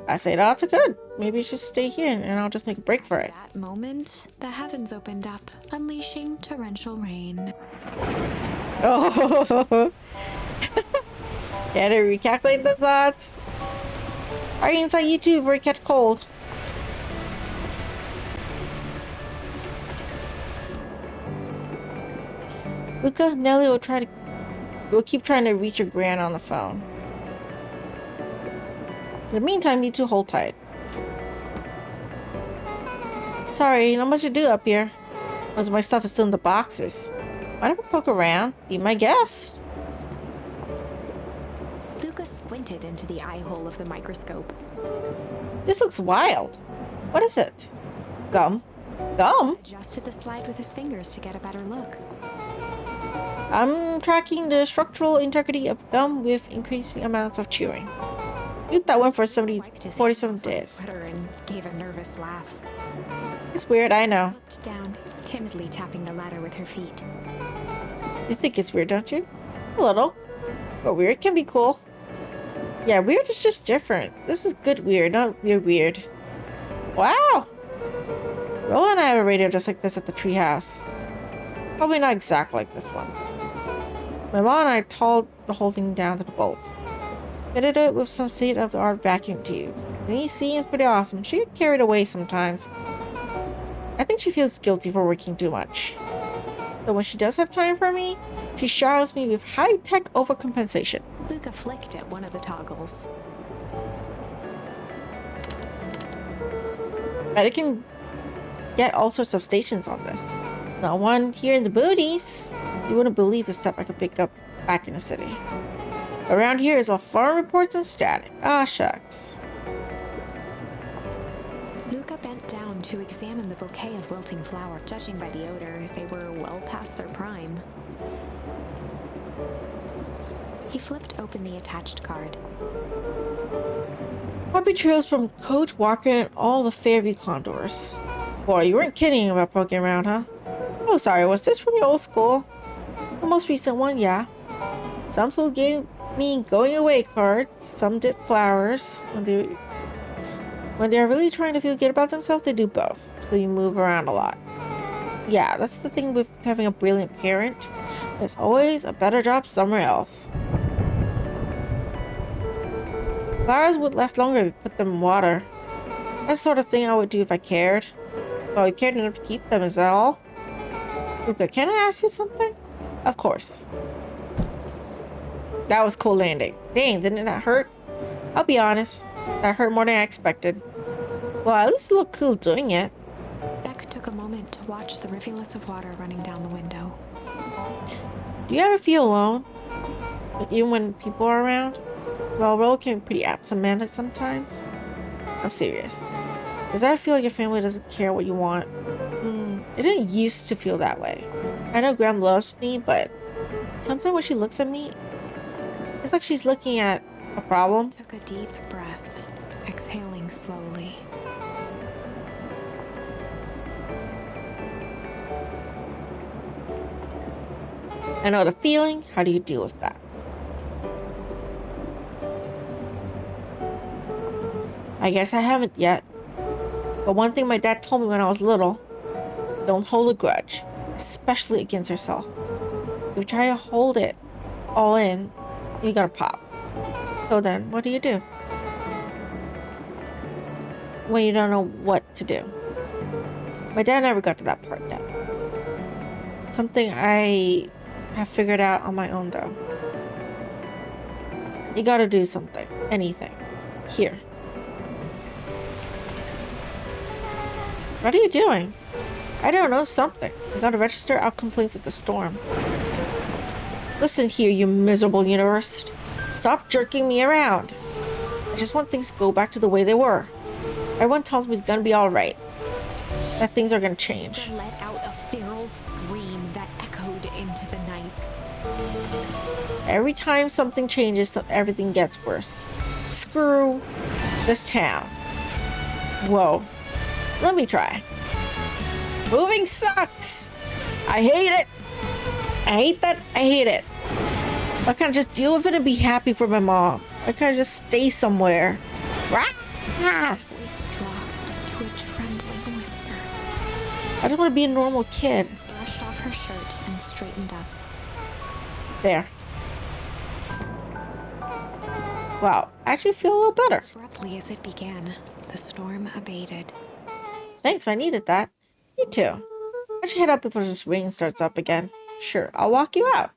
I say that's good. Maybe you should stay here and I'll just make a break for it. At that moment, the heavens opened up, unleashing torrential rain. Oh, can I recalculate the thoughts? Are you inside YouTube where you catch cold? Luka, Nelly will keep trying to reach your gran on the phone. In the meantime, you two hold tight. Sorry, not much to do up here. Most of my stuff is still in the boxes. Mind if I poke around? Be my guest. Luka squinted into the eye hole of the microscope. This looks wild. What is it? Gum? Gum? Adjusted the slide with his fingers to get a better look. I'm tracking the structural integrity of gum with increasing amounts of chewing. Eat that one for 47 days. And gave a nervous laugh. It's weird, I know. Looked down, timidly tapping the ladder with her feet. You think it's weird, don't you? A little. But weird can be cool. Yeah, weird is just different. This is good weird, not weird weird. Wow! Rolo and I have a radio just like this at the treehouse. Probably not exactly like this one. My mom and I talled the whole thing down to the bolts. Fitted it with some state-of-the-art vacuum tubes. And he seems pretty awesome. She get carried away sometimes. I think she feels guilty for working too much. But when she does have time for me, she showers me with high-tech overcompensation. Luka flicked at one of the toggles. But it can get all sorts of stations on this. Not one here in the booties. You wouldn't believe the stuff I could pick up back in the city. Around here is all farm reports and static. Ah, shucks. Luka bent down to examine the bouquet of wilting flower. Judging by the odor, they were well past their prime. He flipped open the attached card. Happy trails from Coach Walker and all the Fairview condors. Boy, you weren't kidding about poking around, huh? Oh, sorry, was this from your old school? The most recent one, yeah. Some school gave me going away cards, some did flowers. When they're really trying to feel good about themselves, they do both. So you move around a lot. Yeah, that's the thing with having a brilliant parent. There's always a better job somewhere else. Flowers would last longer if you put them in water. That's the sort of thing I would do if I cared. Well, you cared enough to keep them, is that all? Luka, can I ask you something? Of course. That was cool landing. Dang, didn't that hurt? I'll be honest. That hurt more than I expected. Well, at least it looked cool doing it. Beck took a moment to watch the rivulets of water running down the window. Do you ever feel alone? Even when people are around? Well, Rolo can be pretty absent-minded sometimes. I'm serious. Does that feel like your family doesn't care what you want? It didn't used to feel that way. I know Graham loves me, but sometimes when she looks at me, it's like she's looking at a problem. Took a deep breath, exhaling slowly. I know the feeling. How do you deal with that? I guess I haven't yet. But one thing my dad told me when I was little, don't hold a grudge, especially against yourself. If you try to hold it all in, you gotta pop. So then, what do you do? When you don't know what to do. My dad never got to that part yet. Something I have figured out on my own though. You gotta do something. Anything. Here. What are you doing? I don't know, something. You gotta register our complaints with the storm. Listen here, you miserable universe. Stop jerking me around. I just want things to go back to the way they were. Everyone tells me it's gonna be alright. That things are gonna change. Then let out a feral scream that echoed into the night. Every time something changes, everything gets worse. Screw this town. Whoa. Let me try. Moving sucks. I hate it. I hate that. I hate it. Why can't I just deal with it and be happy for my mom? Why can't I just stay somewhere? Rah! Ah! Voice dropped to a trembling whisper. I just want to be a normal kid. Brushed off her shirt and straightened up. There. Wow, I actually feel a little better. Abruptly as it began, the storm abated. Thanks, I needed that. Me too. I should head up before this rain starts up again. Sure, I'll walk you out.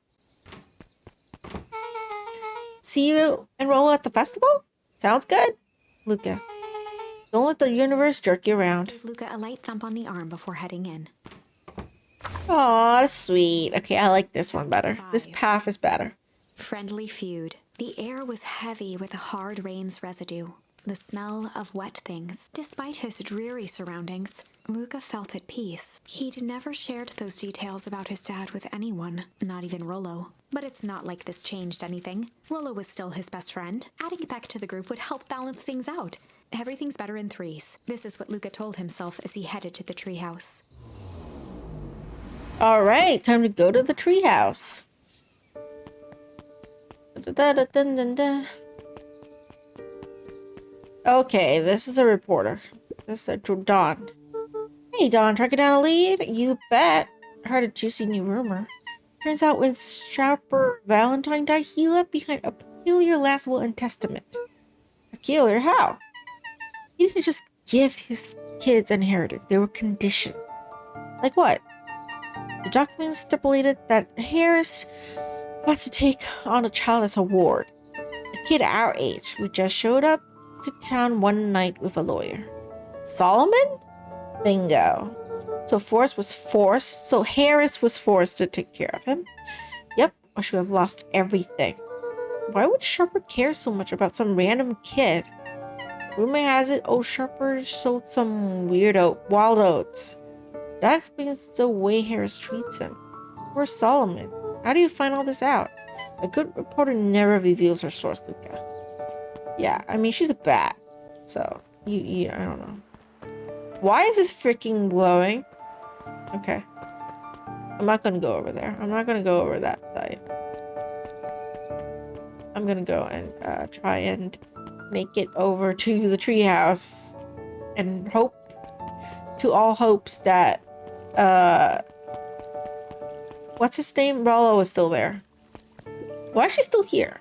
See you and Rolo at the festival? Sounds good. Luka, don't let the universe jerk you around. Gave Luka a light thump on the arm before heading in. Aw, that's sweet. Okay, I like this one better. This 5. path is better. Friendly feud. The air was heavy with a hard rain's residue, the smell of wet things. Despite his dreary surroundings, Luka felt at peace. He'd never shared those details about his dad with anyone, not even Rolo. But it's not like this changed anything. Rolo was still his best friend. Adding Beck to the group would help balance things out. Everything's better in threes. This is what Luka told himself as he headed to the treehouse. All right, time to go to the treehouse. Okay, this is a reporter. This is Dawn. Hey, Dawn, tracking down a lead? You bet. I heard a juicy new rumor. Turns out when Sharper Valentine died, he left behind a peculiar last will and testament. Peculiar? How? He didn't just give his kids an inheritance. They were conditioned. Like what? The documents stipulated that Harris was to take on a child as a ward. A kid our age who just showed up to town one night with a lawyer. Solomon? Bingo. So Harris was forced to take care of him. Yep, or she would have lost everything. Why would Sharper care so much about some random kid? Rumor has it, Sharper sold some wild oats. That explains the way Harris treats him. Where's Solomon? How do you find all this out? A good reporter never reveals her source, Luka. Yeah, I mean, she's a bat. So, I don't know. Why is this freaking glowing? Okay. I'm not gonna go over there. I'm not gonna go over that side. I'm gonna go and try and make it over to the treehouse and hope to all hopes that what's his name? Rolo is still there. Why is she still here?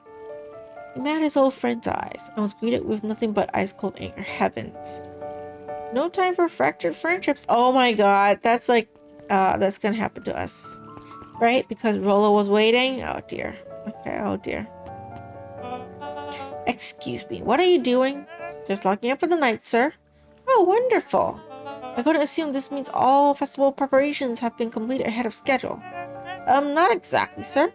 He met his old friend's eyes and was greeted with nothing but ice-cold anger. Heavens. No time for fractured friendships. Oh my god, that's like that's gonna happen to us. Right? Because Rolo was waiting? Oh dear. Okay, oh dear. Excuse me, what are you doing? Just locking up for the night, sir. Oh, wonderful. I'm going to assume this means all festival preparations have been completed ahead of schedule. Not exactly, sir.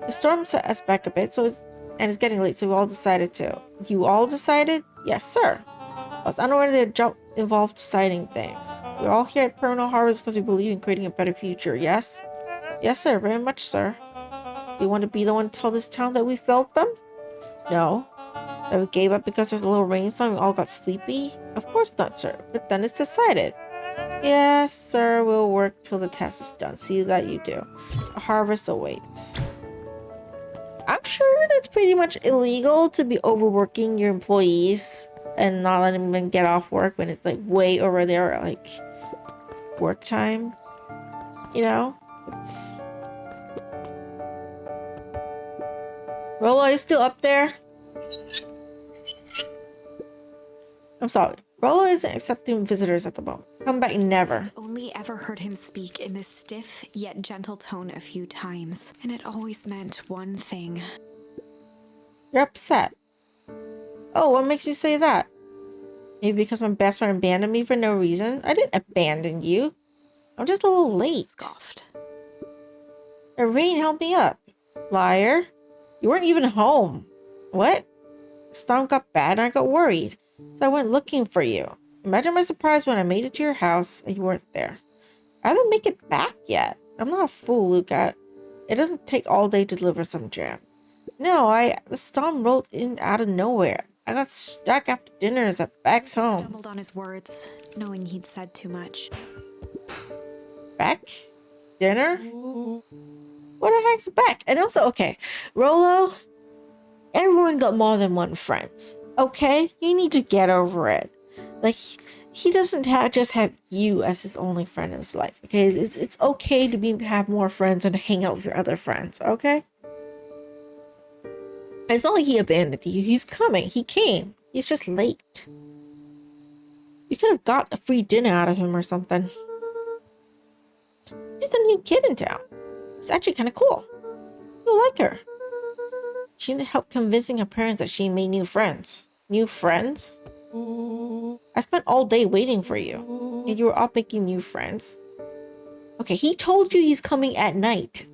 The storm set us back a bit, and it's getting late, so we all decided to. You all decided? Yes, sir. I was unaware that the job involved deciding things. We're all here at Permanent Harvest because we believe in creating a better future, yes? Yes, sir, very much, sir. Do you want to be the one to tell this town that we felt them? No. That we gave up because there's a little rainstorm and we all got sleepy? Of course not, sir. But then it's decided. Yes, sir. We'll work till the test is done. See that you do. A harvest awaits. I'm sure that's pretty much illegal to be overworking your employees and not letting them get off work when it's like way over their like work time. You know? It's... Rolo, are you still up there? I'm sorry. Rolo isn't accepting visitors at the moment. Come back never. Only ever heard him speak in this stiff yet gentle tone a few times, and it always meant one thing. You're upset. Oh, what makes you say that? Maybe because my best friend abandoned me for no reason? I didn't abandon you. I'm just a little late. Scoffed. The rain held me up. Liar. You weren't even home. What? The storm got bad and I got worried. So I went looking for you. Imagine my surprise when I made it to your house and you weren't there. I haven't made it back yet. I'm not a fool, Luka. It doesn't take all day to deliver some jam. No, the storm rolled in out of nowhere. I got stuck after dinners at Beck's home. Stumbled on his words, knowing he'd said too much. Beck? Dinner? What the heck's Beck? And also, okay, Rolo, everyone got more than one friend. Okay? You need to get over it. Like, he doesn't just have you as his only friend in his life, okay? It's okay to have more friends and hang out with your other friends, okay? It's not like he abandoned you. He's coming. He came. He's just late. You could have got a free dinner out of him or something. She's the new kid in town. It's actually kind of cool. You'll like her. She needed help convincing her parents that she made new friends. New friends? I spent all day waiting for you, and you were off making new friends. Okay, he told you he's coming at night.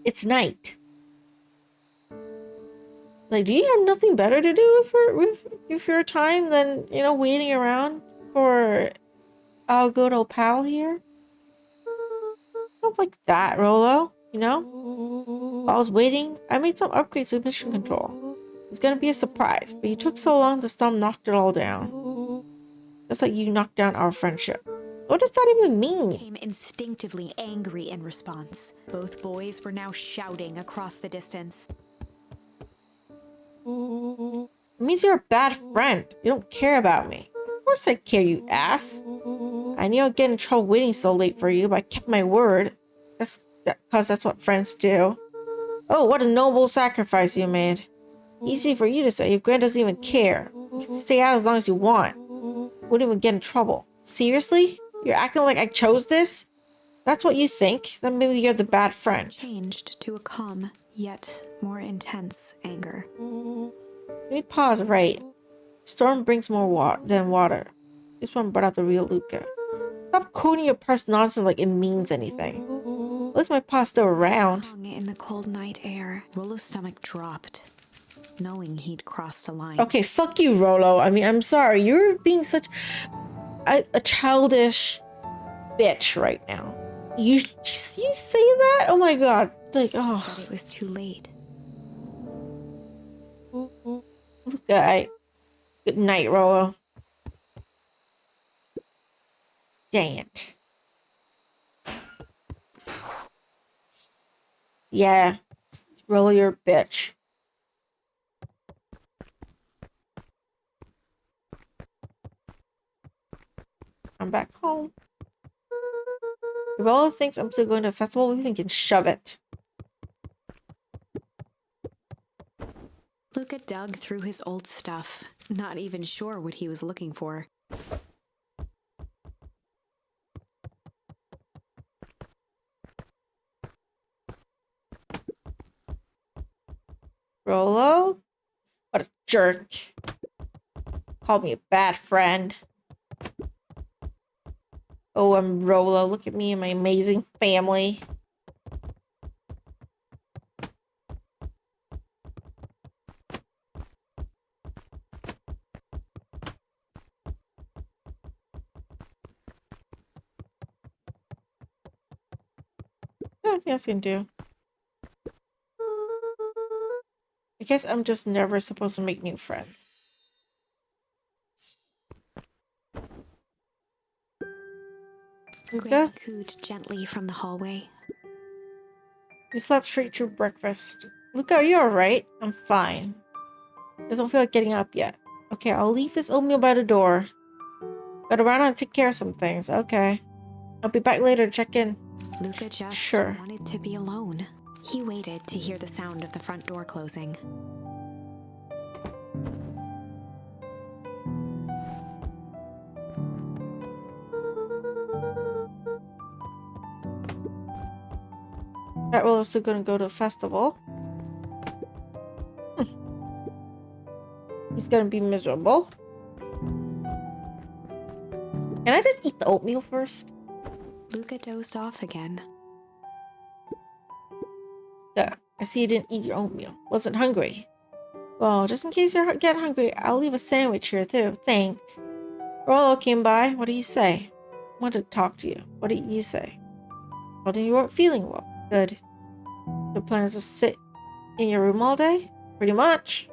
It's night. Like, do you have nothing better to do with your time than, you know, waiting around for our good old pal here? Not like that, Rolo, you know? While I was waiting, I made some upgrades to mission control. It's gonna be a surprise, but you took so long the storm knocked it all down. Just like you knocked down our friendship. What does that even mean? Became instinctively angry in response. Both boys were now shouting across the distance. It means you're a bad friend. You don't care about me. Of course I care, you ass. I knew I'd get in trouble waiting so late for you, but I kept my word. Because that's what friends do. Oh, what a noble sacrifice you made. Easy for you to say. Your grand doesn't even care. You can stay out as long as you want. Wouldn't even get in trouble. Seriously? You're acting like I chose this? That's what you think? Then maybe you're the bad friend. Changed to a calm, yet more intense anger. Let me pause, right. Storm brings more water than water. This one brought out the real Luka. Stop quoting your purse nonsense like it means anything. At least my pa's still around. Hung in the cold night air, Rolo's stomach dropped, knowing he'd crossed a line. Okay, fuck you, Rolo. I mean, I'm sorry. You're being such a childish bitch right now. You say that? Oh my god. Like, oh. But it was too late. Okay. Good night, Rolo. Dang it. Yeah. Rolo, you're a bitch. I'm back home. If Rolo thinks I'm still going to a festival, we can shove it. Luka dug through his old stuff, not even sure what he was looking for. Rolo? What a jerk. Called me a bad friend. Oh, I'm Rolo. Look at me and my amazing family. Nothing else I can do. I guess I'm just never supposed to make new friends. Luka? Granny cooed gently from the hallway. You slept straight through breakfast. Luka, are you alright? I'm fine. I don't feel like getting up yet. Okay, I'll leave this oatmeal by the door. Gotta run out and take care of some things. Okay. I'll be back later to check in. Luka just Sure. wanted to be alone. He waited to hear the sound of the front door closing. That Rolo's still gonna go to a festival. He's gonna be miserable. Can I just eat the oatmeal first? Luka dozed off again. Yeah, I see you didn't eat your oatmeal. Wasn't hungry. Well, just in case you get hungry, I'll leave a sandwich here too. Thanks. Rolo came by. What did he say? I wanted to talk to you. What did you say? Well, then you weren't feeling well. Good. Your plan is to sit in your room all day? Pretty much.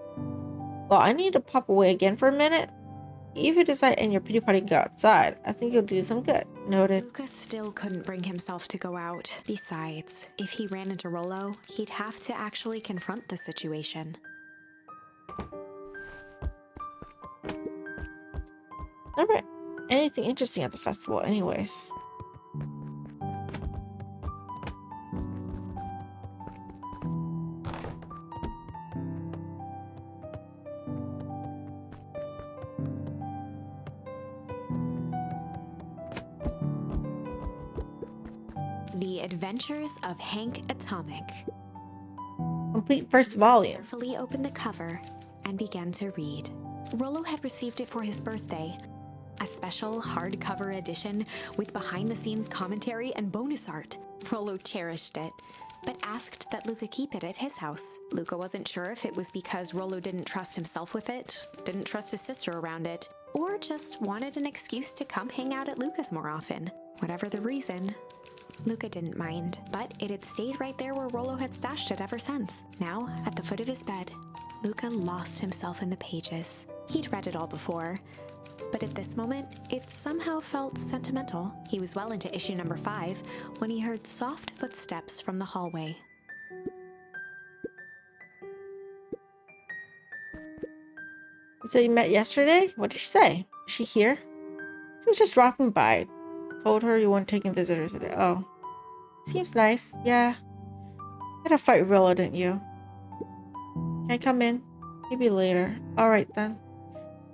Well, I need to pop away again for a minute. If you decide and your pity party go outside, I think you'll do some good. Noted. Luka still couldn't bring himself to go out. Besides, if he ran into Rolo, he'd have to actually confront the situation. Never anything interesting at the festival anyways. The Adventures of Hank Atomic. Complete first volume. Carefully opened the cover and began to read. Rolo had received it for his birthday. A special hardcover edition with behind-the-scenes commentary and bonus art. Rolo cherished it, but asked that Luka keep it at his house. Luka wasn't sure if it was because Rolo didn't trust himself with it, didn't trust his sister around it, or just wanted an excuse to come hang out at Luka's more often. Whatever the reason, Luka didn't mind, but it had stayed right there where Rolo had stashed it ever since. Now, at the foot of his bed, Luka lost himself in the pages. He'd read it all before, but at this moment, it somehow felt sentimental. He was well into issue number 5 when he heard soft footsteps from the hallway. So you met yesterday? What did she say? Is she here? She was just dropping by. Told her you weren't taking visitors today. Oh. Seems nice. Yeah. You had a fight with Rolo, didn't you? Can I come in? Maybe later. Alright then.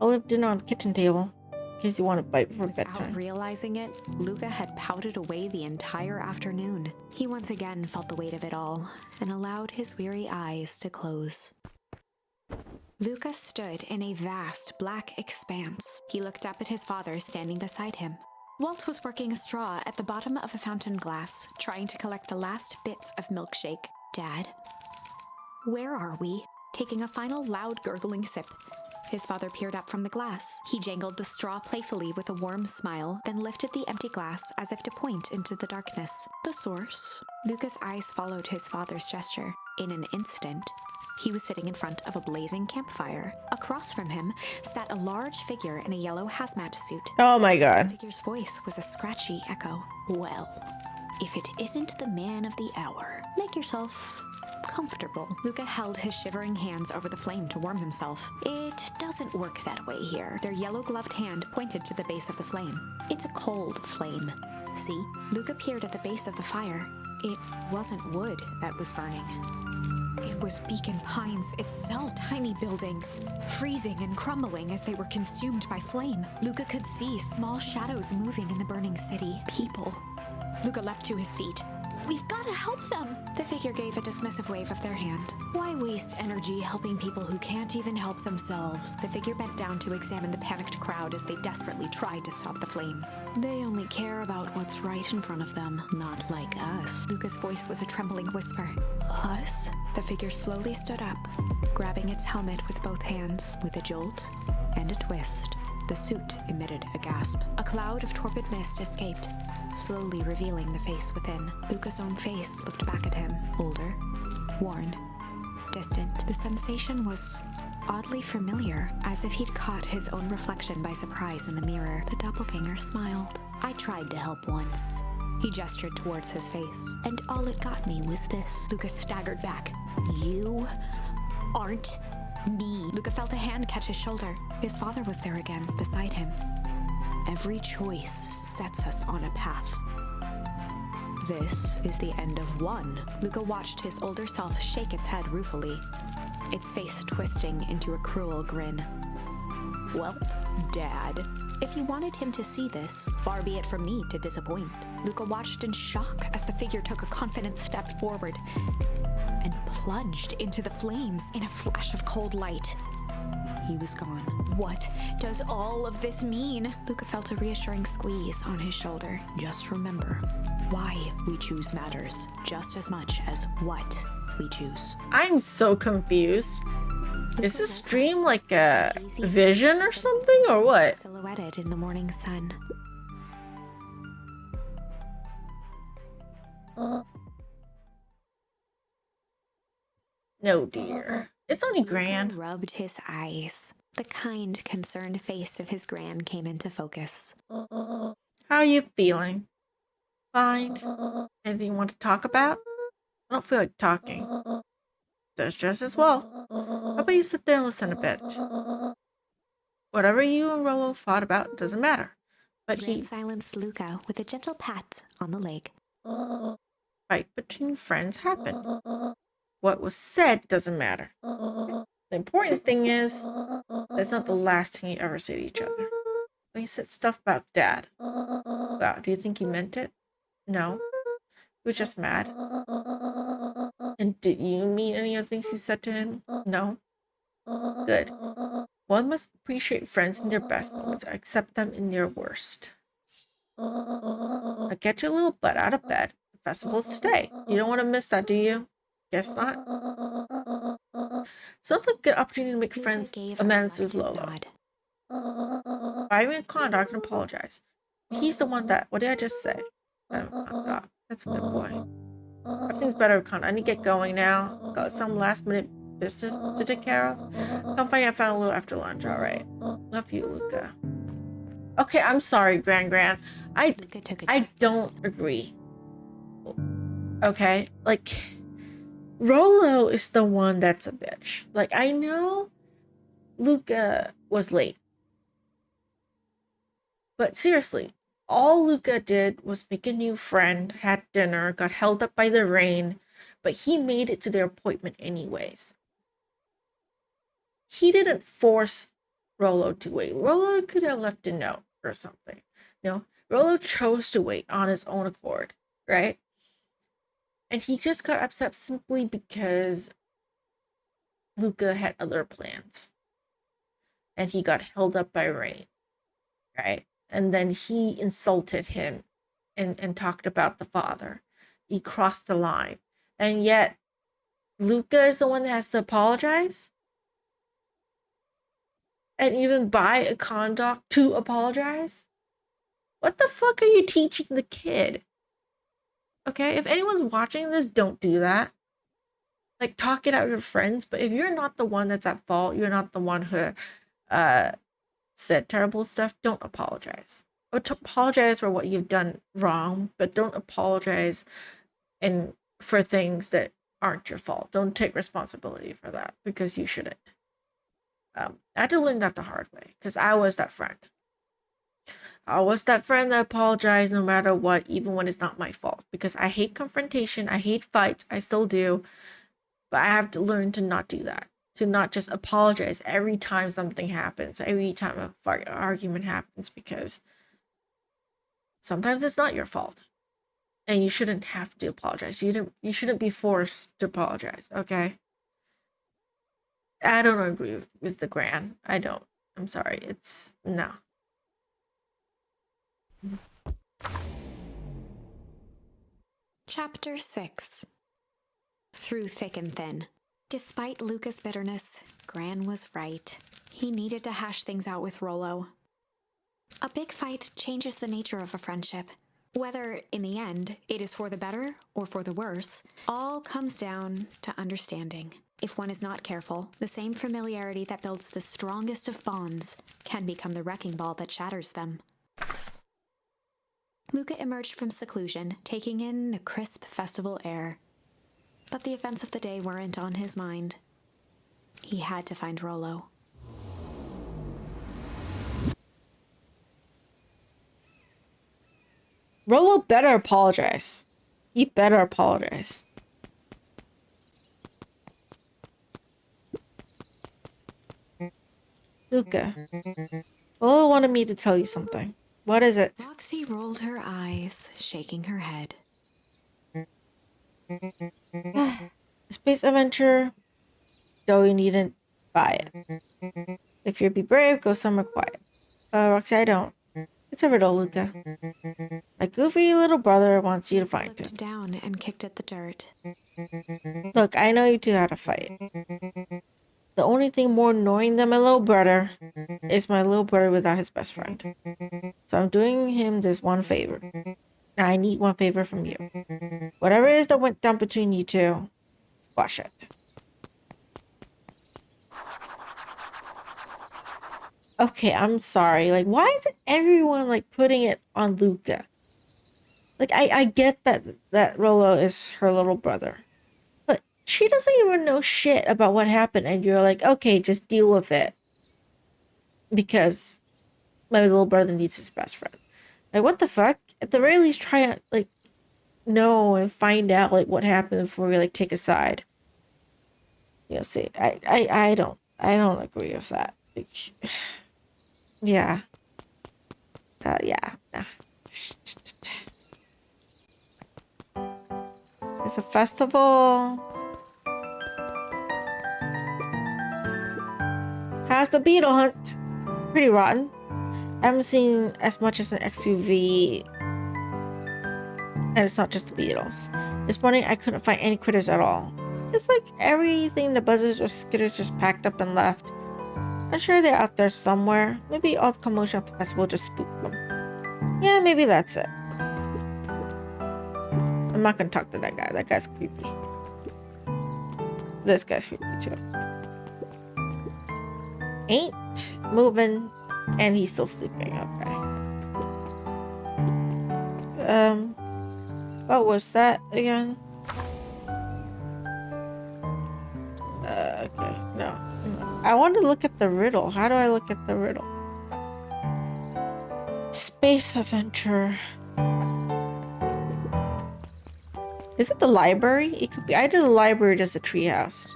I'll leave dinner on the kitchen table. In case you want to bite before bedtime. Without realizing it, Luka had pouted away the entire afternoon. He once again felt the weight of it all and allowed his weary eyes to close. Luka stood in a vast black expanse. He looked up at his father standing beside him. Walt was working a straw at the bottom of a fountain glass, trying to collect the last bits of milkshake. Dad, where are we? Taking a final loud gurgling sip, his father peered up from the glass. He jangled the straw playfully with a warm smile, then lifted the empty glass as if to point into the darkness. The source? Luka's eyes followed his father's gesture. In an instant, he was sitting in front of a blazing campfire. Across from him sat a large figure in a yellow hazmat suit. Oh my god. The figure's voice was a scratchy echo. Well, if it isn't the man of the hour, make yourself comfortable. Luka held his shivering hands over the flame to warm himself. It doesn't work that way here. Their yellow-gloved hand pointed to the base of the flame. It's a cold flame. See? Luka peered at the base of the fire. It wasn't wood that was burning. It was Beacon Pines itself, tiny buildings, freezing and crumbling as they were consumed by flame. Luka could see small shadows moving in the burning city. People. Luka leapt to his feet. We've got to help them! The figure gave a dismissive wave of their hand. Why waste energy helping people who can't even help themselves? The figure bent down to examine the panicked crowd as they desperately tried to stop the flames. They only care about what's right in front of them, not like us. Luka's voice was a trembling whisper. Us? The figure slowly stood up, grabbing its helmet with both hands. With a jolt and a twist, the suit emitted a gasp. A cloud of torpid mist escaped, slowly revealing the face within. Luka's own face looked back at him, older, worn, distant. The sensation was oddly familiar, as if he'd caught his own reflection by surprise in the mirror. The doppelganger smiled. I tried to help once. He gestured towards his face. And all it got me was this. Luka staggered back. You aren't me. Luka felt a hand catch his shoulder. His father was there again, beside him. Every choice sets us on a path. This is the end of one. Luka watched his older self shake its head ruefully, its face twisting into a cruel grin. Well, Dad, if you wanted him to see this, far be it from me to disappoint. Luka watched in shock as the figure took a confident step forward and plunged into the flames in a flash of cold light. He was gone. What does all of this mean? Luka felt a reassuring squeeze on his shoulder. Just remember, why we choose matters just as much as what we choose. I'm so confused. Is this stream like a vision or something, or what? Silhouetted in the morning sun. No, dear. It's only Gran. Rubbed his eyes. The kind, concerned face of his Gran came into focus. How are you feeling? Fine. Anything you want to talk about? I don't feel like talking. That's just as well. How about you sit there and listen a bit? Whatever you and Rolo fought about doesn't matter. But Gran silenced Luka with a gentle pat on the leg. Fight between friends happened. What was said doesn't matter. The important thing is, that's not the last thing you ever say to each other. But he said stuff about Dad. Wow, do you think he meant it? No. He was just mad. And did you mean any of the things you said to him? No. Good. One must appreciate friends in their best moments, accept them in their worst. Now get your little butt out of bed. The festival's today. You don't want to miss that, do you? Guess not. Sounds like a good opportunity to make friends, amends with Lolo. Buy me a conduct and apologize. He's the one that, what did I just say? That's a good boy. Everything's better with conduct. I need to get going now. Got some last minute business to take care of. Come find I found a little after lunch, alright. Love you, Luka. Okay, I'm sorry, Gran. I don't agree. Okay, like, Rolo is the one that's a bitch. Like, I know Luka was late. But seriously, all Luka did was make a new friend, had dinner, got held up by the rain, but he made it to their appointment anyways. He didn't force Rolo to wait. Rolo could have left a note or something. Rolo chose to wait on his own accord, right? And he just got upset simply because Luka had other plans. And he got held up by rain, right? And then he insulted him and talked about the father. He crossed the line. And yet, Luka is the one that has to apologize? And even buy a conduct to apologize? What the fuck are you teaching the kid? Okay, if anyone's watching this, don't do that. Like, talk it out with your friends, but if you're not the one that's at fault, you're not the one who said terrible stuff, don't apologize. Or to apologize for what you've done wrong, but don't apologize for things that aren't your fault. Don't take responsibility for that, because you shouldn't. I had to learn that the hard way, because I was that friend. I was that friend that apologized no matter what, even when it's not my fault. Because I hate confrontation, I hate fights, I still do. But I have to learn to not do that. To not just apologize every time something happens, every time an argument happens, because sometimes it's not your fault. And you shouldn't have to apologize. You shouldn't be forced to apologize, okay? I don't agree with the Gran. I don't. I'm sorry. It's no. Chapter 6. Through thick and thin. Despite Luka's bitterness, Gran was right. He needed to hash things out with Rolo. A big fight changes the nature of a friendship. Whether, in the end, it is for the better or for the worse, all comes down to understanding. If one is not careful, the same familiarity that builds the strongest of bonds can become the wrecking ball that shatters them. Luka emerged from seclusion, taking in the crisp festival air. But the events of the day weren't on his mind. He had to find Rolo. Rolo better apologize. He better apologize. Luka, Rolo wanted me to tell you something. What is it? Roxy rolled her eyes, shaking her head. Space adventure, though you needn't buy it. If you'd be brave, go somewhere quiet. Roxy, I don't. It's a riddle, Luka. My goofy little brother wants you to find him. Looked down and kicked at the dirt. Look, I know you two had a fight. The only thing more annoying than my little brother is my little brother without his best friend. So I'm doing him this one favor. Now I need one favor from you. Whatever it is that went down between you two, squash it. Okay, I'm sorry. Like, why is everyone like putting it on Luka? Like, I get that Rolo is her little brother, but she doesn't even know shit about what happened, and you're like, okay, just deal with it. because my little brother needs his best friend. Like, what the fuck? At the very least, try and, like, know and find out, like, what happened before we, like, take a side. You know, see, I don't agree with that. Like, yeah. Yeah. Nah. It's a festival. How's the beetle hunt? Pretty rotten. I haven't seen as much as an XUV. And it's not just the beetles. This morning I couldn't find any critters at all. It's like everything the buzzers or skitters just packed up and left. I'm sure they're out there somewhere. Maybe all the commotion of the festival just spooked them. Yeah, maybe that's it. I'm not gonna talk to that guy. That guy's creepy. This guy's creepy too. Ain't moving, and he's still sleeping. Okay. What was that again? Okay, no. I want to look at the riddle. How do I look at the riddle? Space adventure. Is it the library? It could be either the library or just the treehouse.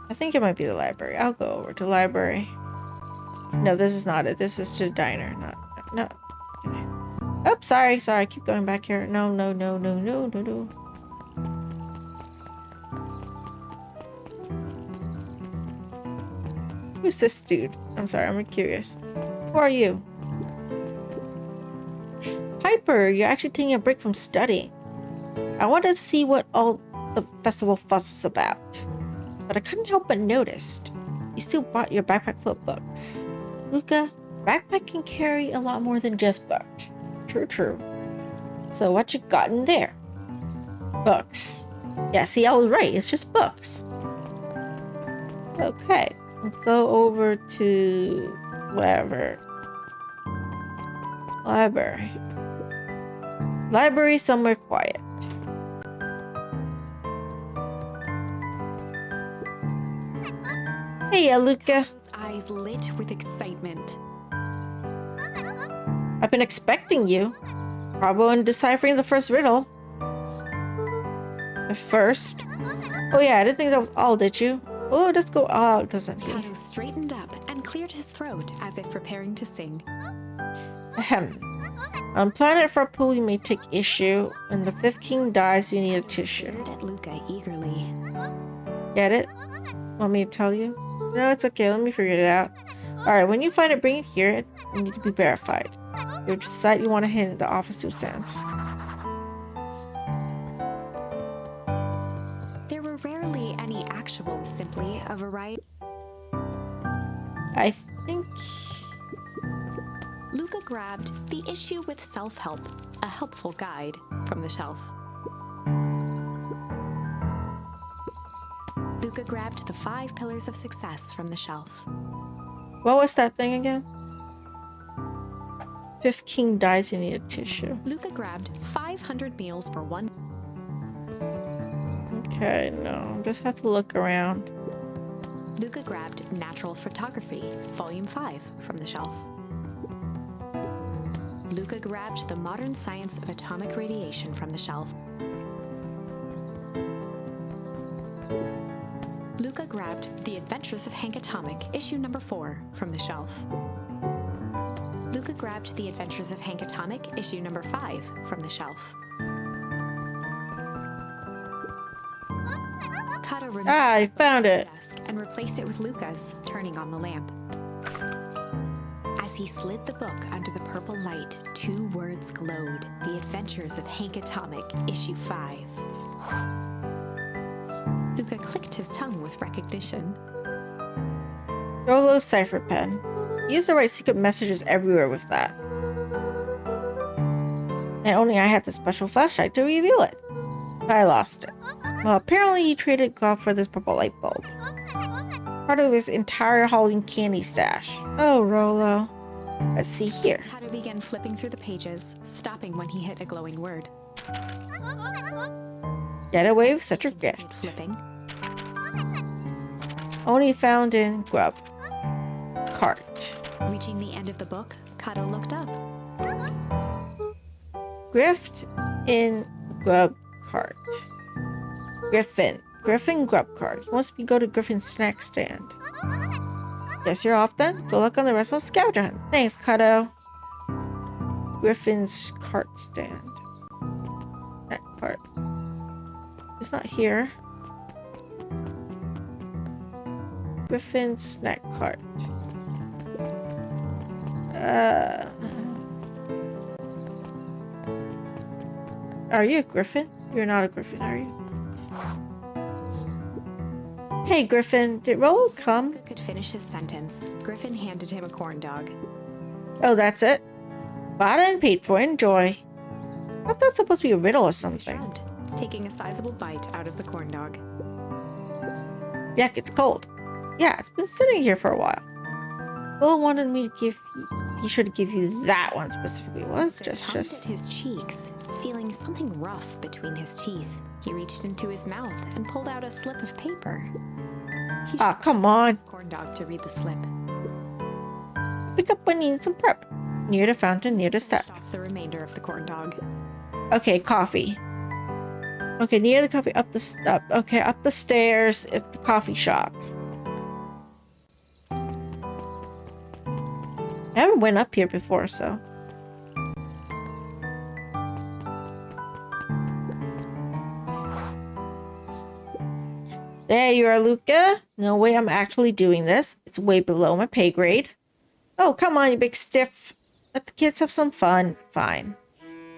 I think it might be the library. I'll go over to the library. No, this is not it. This is to the diner. No. Okay. Oh, sorry. I keep going back here. No. Who's this dude? I'm sorry, I'm curious. Who are you? Piper, you're actually taking a break from studying. I wanted to see what all the festival fuss is about. But I couldn't help but notice you still brought your backpack full of books. Luka, backpack can carry a lot more than just books. True. So what you got in there? Books. Yeah, see, I was right. It's just books. Okay. Go over to whatever. Library somewhere quiet. Hey, Luka. His eyes lit with excitement. I've been expecting you. Bravo in deciphering the first riddle. The first? Oh yeah, I didn't think that was all, did you? Oh, let's go all out, doesn't he? Kato straightened up and cleared his throat as if preparing to sing. Ahem. On planet for a pool, you may take issue. When the fifth king dies, you need a tissue. Stared at Luka eagerly. Get it? Want me to tell you? No, it's okay. Let me figure it out. Alright, when you find it, bring it here. It needs to be verified. Which site you want to hit, the office 2 stands. There were rarely any actual, simply a variety. I think... Luka grabbed The Issue with Self-Help, a helpful guide, from the shelf. Luka grabbed The 5 Pillars of Success from the shelf. What was that thing again? Fifth king dies, you need a tissue. Luka grabbed 500 meals for one. Okay, no. Just have to look around. Luka grabbed Natural Photography, Volume 5, from the shelf. Luka grabbed The Modern Science of Atomic Radiation from the shelf. Luka grabbed The Adventures of Hank Atomic, issue number 4, from the shelf. Luka grabbed The Adventures of Hank Atomic, issue number 5, from the shelf. Kato removed I his book found from the it. desk and replaced it with Luka's, turning on the lamp. As he slid the book under the purple light, 2 words glowed: The Adventures of Hank Atomic, issue 5. Luka clicked his tongue with recognition. Rolo cipher pen. You used to write secret messages everywhere with that. And only I had the special flashlight to reveal it. But I lost it. Well, apparently he traded God for this purple light bulb. Part of his entire Halloween candy stash. Oh, Rolo. Let's see here. Kato began flipping through the pages, stopping when he hit a glowing word. Get away with such a Continued gift. flipping. Only found in grub cart. Reaching the end of the book, Kato looked up. Grift in grub cart. Griffin. Griffin grub cart. He wants me to go to Griffin's snack stand. Guess you're off then. Good luck on the rest of the scavenger hunt. Thanks, Kato. Griffin's cart stand. Snack cart. It's not here. Griffin's snack cart. Are you a griffin? You're not a griffin, are you? Hey, Griffin, did Rolo come? Luka could finish his sentence. Griffin handed him a corn dog. Oh, that's it? Bought and paid for. Enjoy. I thought that was supposed to be a riddle or He something. shrugged, taking a sizable bite out of the corn dog. Yuck, it's cold. Yeah, it's been sitting here for a while. Will wanted me to be sure to give you that one specifically. Well, it's Luka tugged just... at his cheeks, feeling something rough between his teeth. He reached into his mouth and pulled out a slip of paper. He Ah, come on. corn dog to read the slip. Pick up when you need some prep. Near the fountain, near the step. Off the remainder of the corn dog. Okay, coffee. Okay, near the coffee, up the step. Okay, up the stairs. It's the coffee shop. I haven't went up here before, so. There you are, Luka. No way I'm actually doing this. It's way below my pay grade. Oh, come on, you big stiff. Let the kids have some fun. Fine.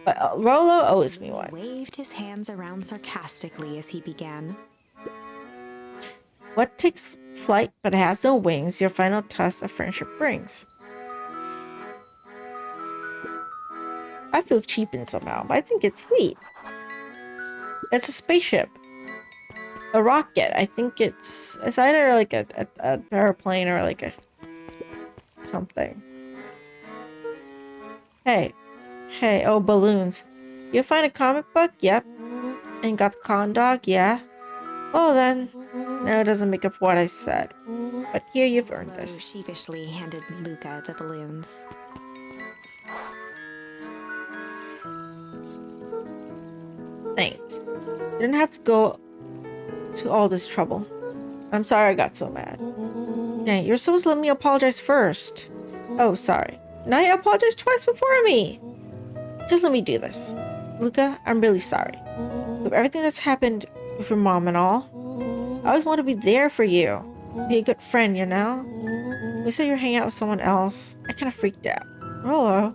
But Rolo owes me one. Waved his hands around sarcastically as he began. What takes flight but has no wings, your final test of friendship brings. I feel cheapened somehow, but I think it's sweet. It's a spaceship. A rocket. I think it's either like a airplane or like a something. Hey. Hey, oh, balloons. You find a comic book? Yep. And got the con dog? Yeah. Well then, no, it doesn't make up for what I said. But here you've earned Rolo this. sheepishly handed Luka the balloons. Thanks. You didn't have to go to all this trouble. I'm sorry I got so mad. Dang, you're supposed to let me apologize first. Oh, sorry. Now you apologize twice before me. Just let me do this. Luka, I'm really sorry. With everything that's happened with your mom and all, I always want to be there for you. Be a good friend, you know? When you said you're hanging out with someone else, I kind of freaked out. Rolo,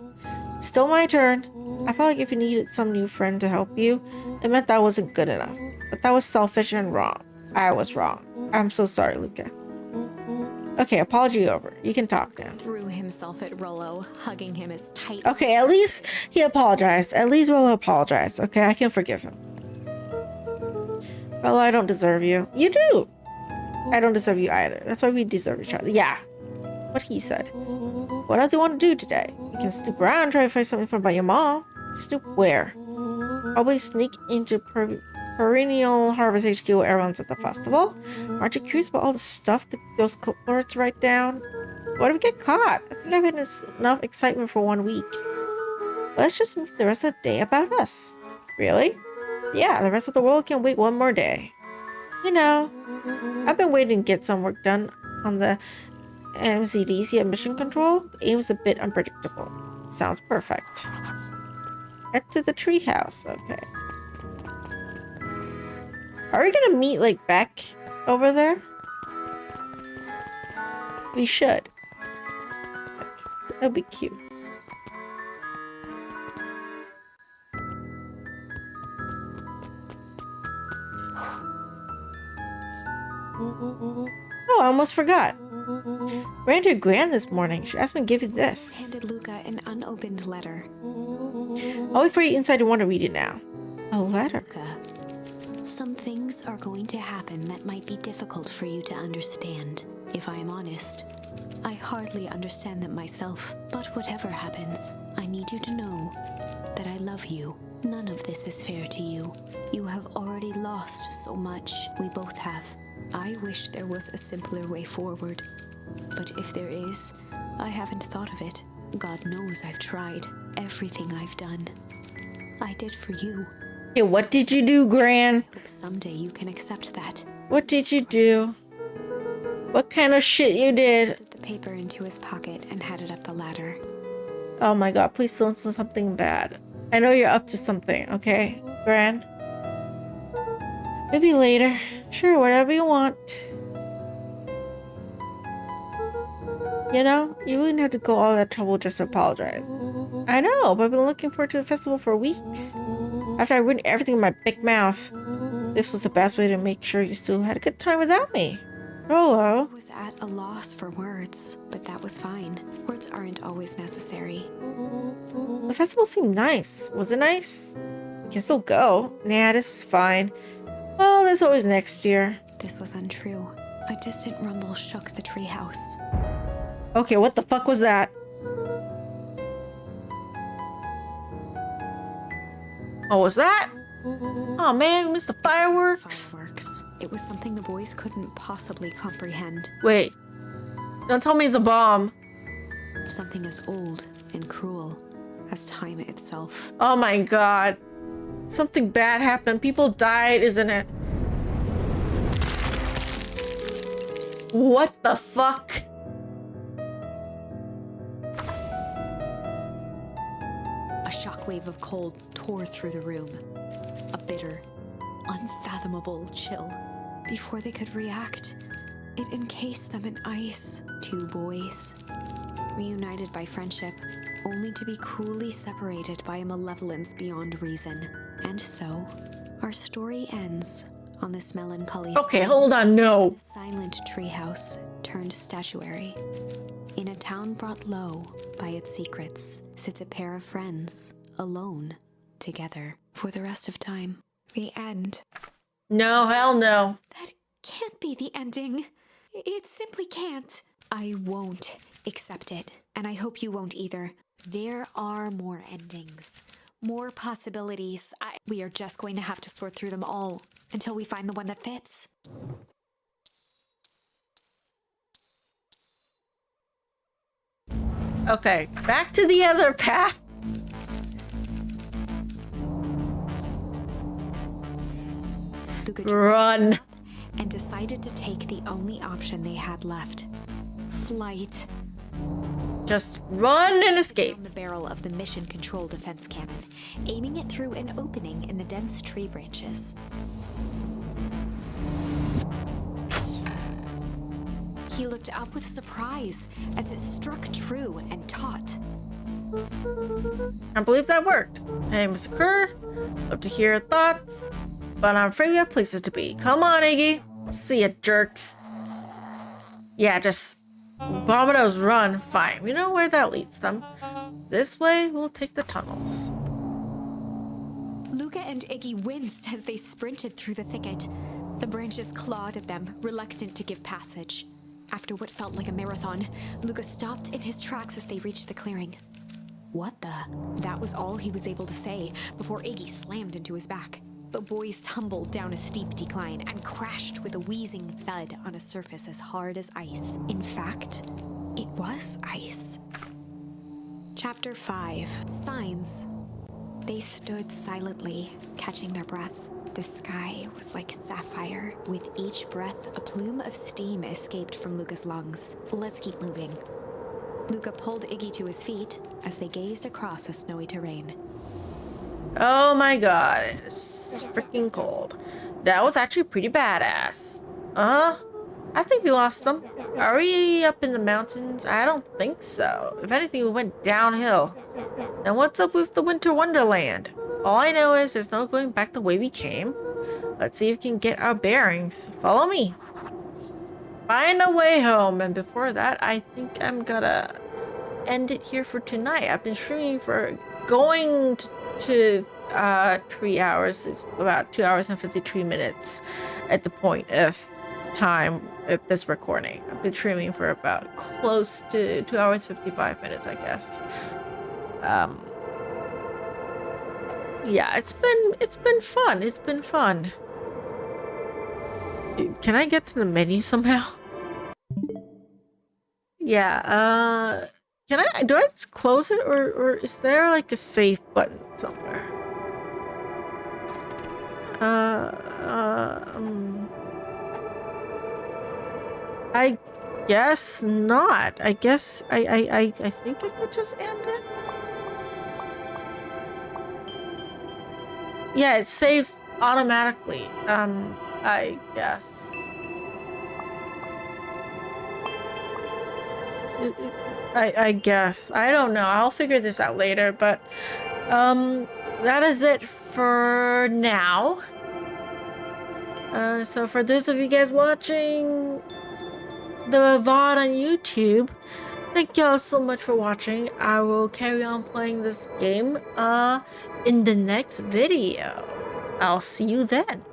still my turn. I felt like if you needed some new friend to help you, it meant that wasn't good enough. But that was selfish and wrong. I was wrong. I'm so sorry, Luka. Okay, apology over. You can talk now. Threw himself at Rolo, hugging him as tight. Okay, at least he apologized. At least Rolo apologized. Okay, I can forgive him. Rolo, I don't deserve you. You do. I don't deserve you either. That's why we deserve each other. Yeah. What he said. What else do you want to do today? You can snoop around and try to find something from about your mom. Snoop where? Probably sneak into perennial Harvest HQ where everyone's at the festival. Aren't you curious about all the stuff that those clipboards write down? What if we get caught? I think I've had enough excitement for 1 week. Let's just make the rest of the day about us. Really? Yeah, the rest of the world can wait one more day. You know, I've been waiting to get some work done on the MCDC at Mission Control. The aim is a bit unpredictable. Sounds perfect. Head to the treehouse. Okay. Are we gonna meet like Beck over there? We should. That'd be cute. Oh, I almost forgot. Ran to your grand this morning. She asked me to give you this. Handed Luka an unopened letter. I'll wait for you inside and want to read it now. A letter. Luka, some things are going to happen that might be difficult for you to understand. If I am honest, I hardly understand them myself. But whatever happens, I need you to know that I love you. None of this is fair to you. You have already lost so much. We both have. I wish there was a simpler way forward. But if there is, I haven't thought of it. God knows I've tried. Everything I've done, I did for you. Hey, what did you do, Gran? I hope someday you can accept that. What did you do? What kind of shit you did? Put the paper into his pocket and headed up the ladder. Oh my god, please don't do something bad. I know you're up to something, okay, Gran? Maybe later. Sure, whatever you want. You know, you wouldn't have to go all that trouble just to apologize. I know, but I've been looking forward to the festival for weeks. After I ruined everything in my big mouth, this was the best way to make sure you still had a good time without me. Rolo. I was at a loss for words, but that was fine. Words aren't always necessary. The festival seemed nice. Was it nice? You can still go. Nah, this is fine. Well, there's always next year. This was untrue. A distant rumble shook the treehouse. Okay, what the fuck was that? Oh, was that? Oh man, we missed the fireworks. Fireworks. It was something the boys couldn't possibly comprehend. Wait. Don't tell me it's a bomb. Something as old and cruel as time itself. Oh my god. Something bad happened. People died, isn't it? What the fuck? A shockwave of cold tore through the room. A bitter, unfathomable chill. Before they could react, it encased them in ice. Two boys, reunited by friendship, only to be cruelly separated by a malevolence beyond reason. And so, our story ends on this melancholy. Okay, hold on, no. A silent treehouse turned statuary. In a town brought low by its secrets, sits a pair of friends, alone, together, for the rest of time. The end. No, hell no. That can't be the ending. It simply can't. I won't accept it, and I hope you won't either. There are more endings, more possibilities. We are just going to have to sort through them all until we find the one that fits. Okay, back to the other path. Luka Run. and decided to take the only option they had left. Flight. Just run and escape. On the barrel of the mission control defense cannon, aiming it through an opening in the dense tree branches. He looked up with surprise as it struck true and taut. I believe that worked. Hey, Mr. Kerr. Love to hear your thoughts, but I'm afraid we have places to be. Come on, Iggy. See ya, jerks. Yeah, just Vomitos run. Fine. We know where that leads them. This way, we'll take the tunnels. Luka and Iggy winced as they sprinted through the thicket. The branches clawed at them, reluctant to give passage. After what felt like a marathon, Luka stopped in his tracks as they reached the clearing. What the? That was all he was able to say before Iggy slammed into his back. The boys tumbled down a steep decline and crashed with a wheezing thud on a surface as hard as ice. In fact, it was ice. Chapter 5. Signs. They stood silently, catching their breath. The sky was like sapphire. With each breath, a plume of steam escaped from Luka's lungs. Let's keep moving. Luka pulled Iggy to his feet as they gazed across a snowy terrain. Oh my god, it's freaking cold. That was actually pretty badass. I think we lost them. Are we up in the mountains? I don't think so. If anything, we went downhill. And what's up with the Winter Wonderland? All I know is there's no going back the way we came. Let's see if we can get our bearings. Follow me. Find a way home. And before that, I think I'm gonna end it here for tonight. I've been streaming for going to 3 hours. It's about 2 hours and 53 minutes at the point of time of this recording. I've been streaming for about close to 2 hours 55 minutes, I guess. Yeah, it's been fun. It's been fun. Can I get to the menu somehow? Yeah, do I just close it or is there like a save button somewhere? I guess not. I guess I think I could just end it. Yeah, it saves automatically. I guess. I guess. I don't know. I'll figure this out later, but that is it for now. So for those of you guys watching the VOD on YouTube, thank y'all so much for watching. I will carry on playing this game in the next video. I'll see you then.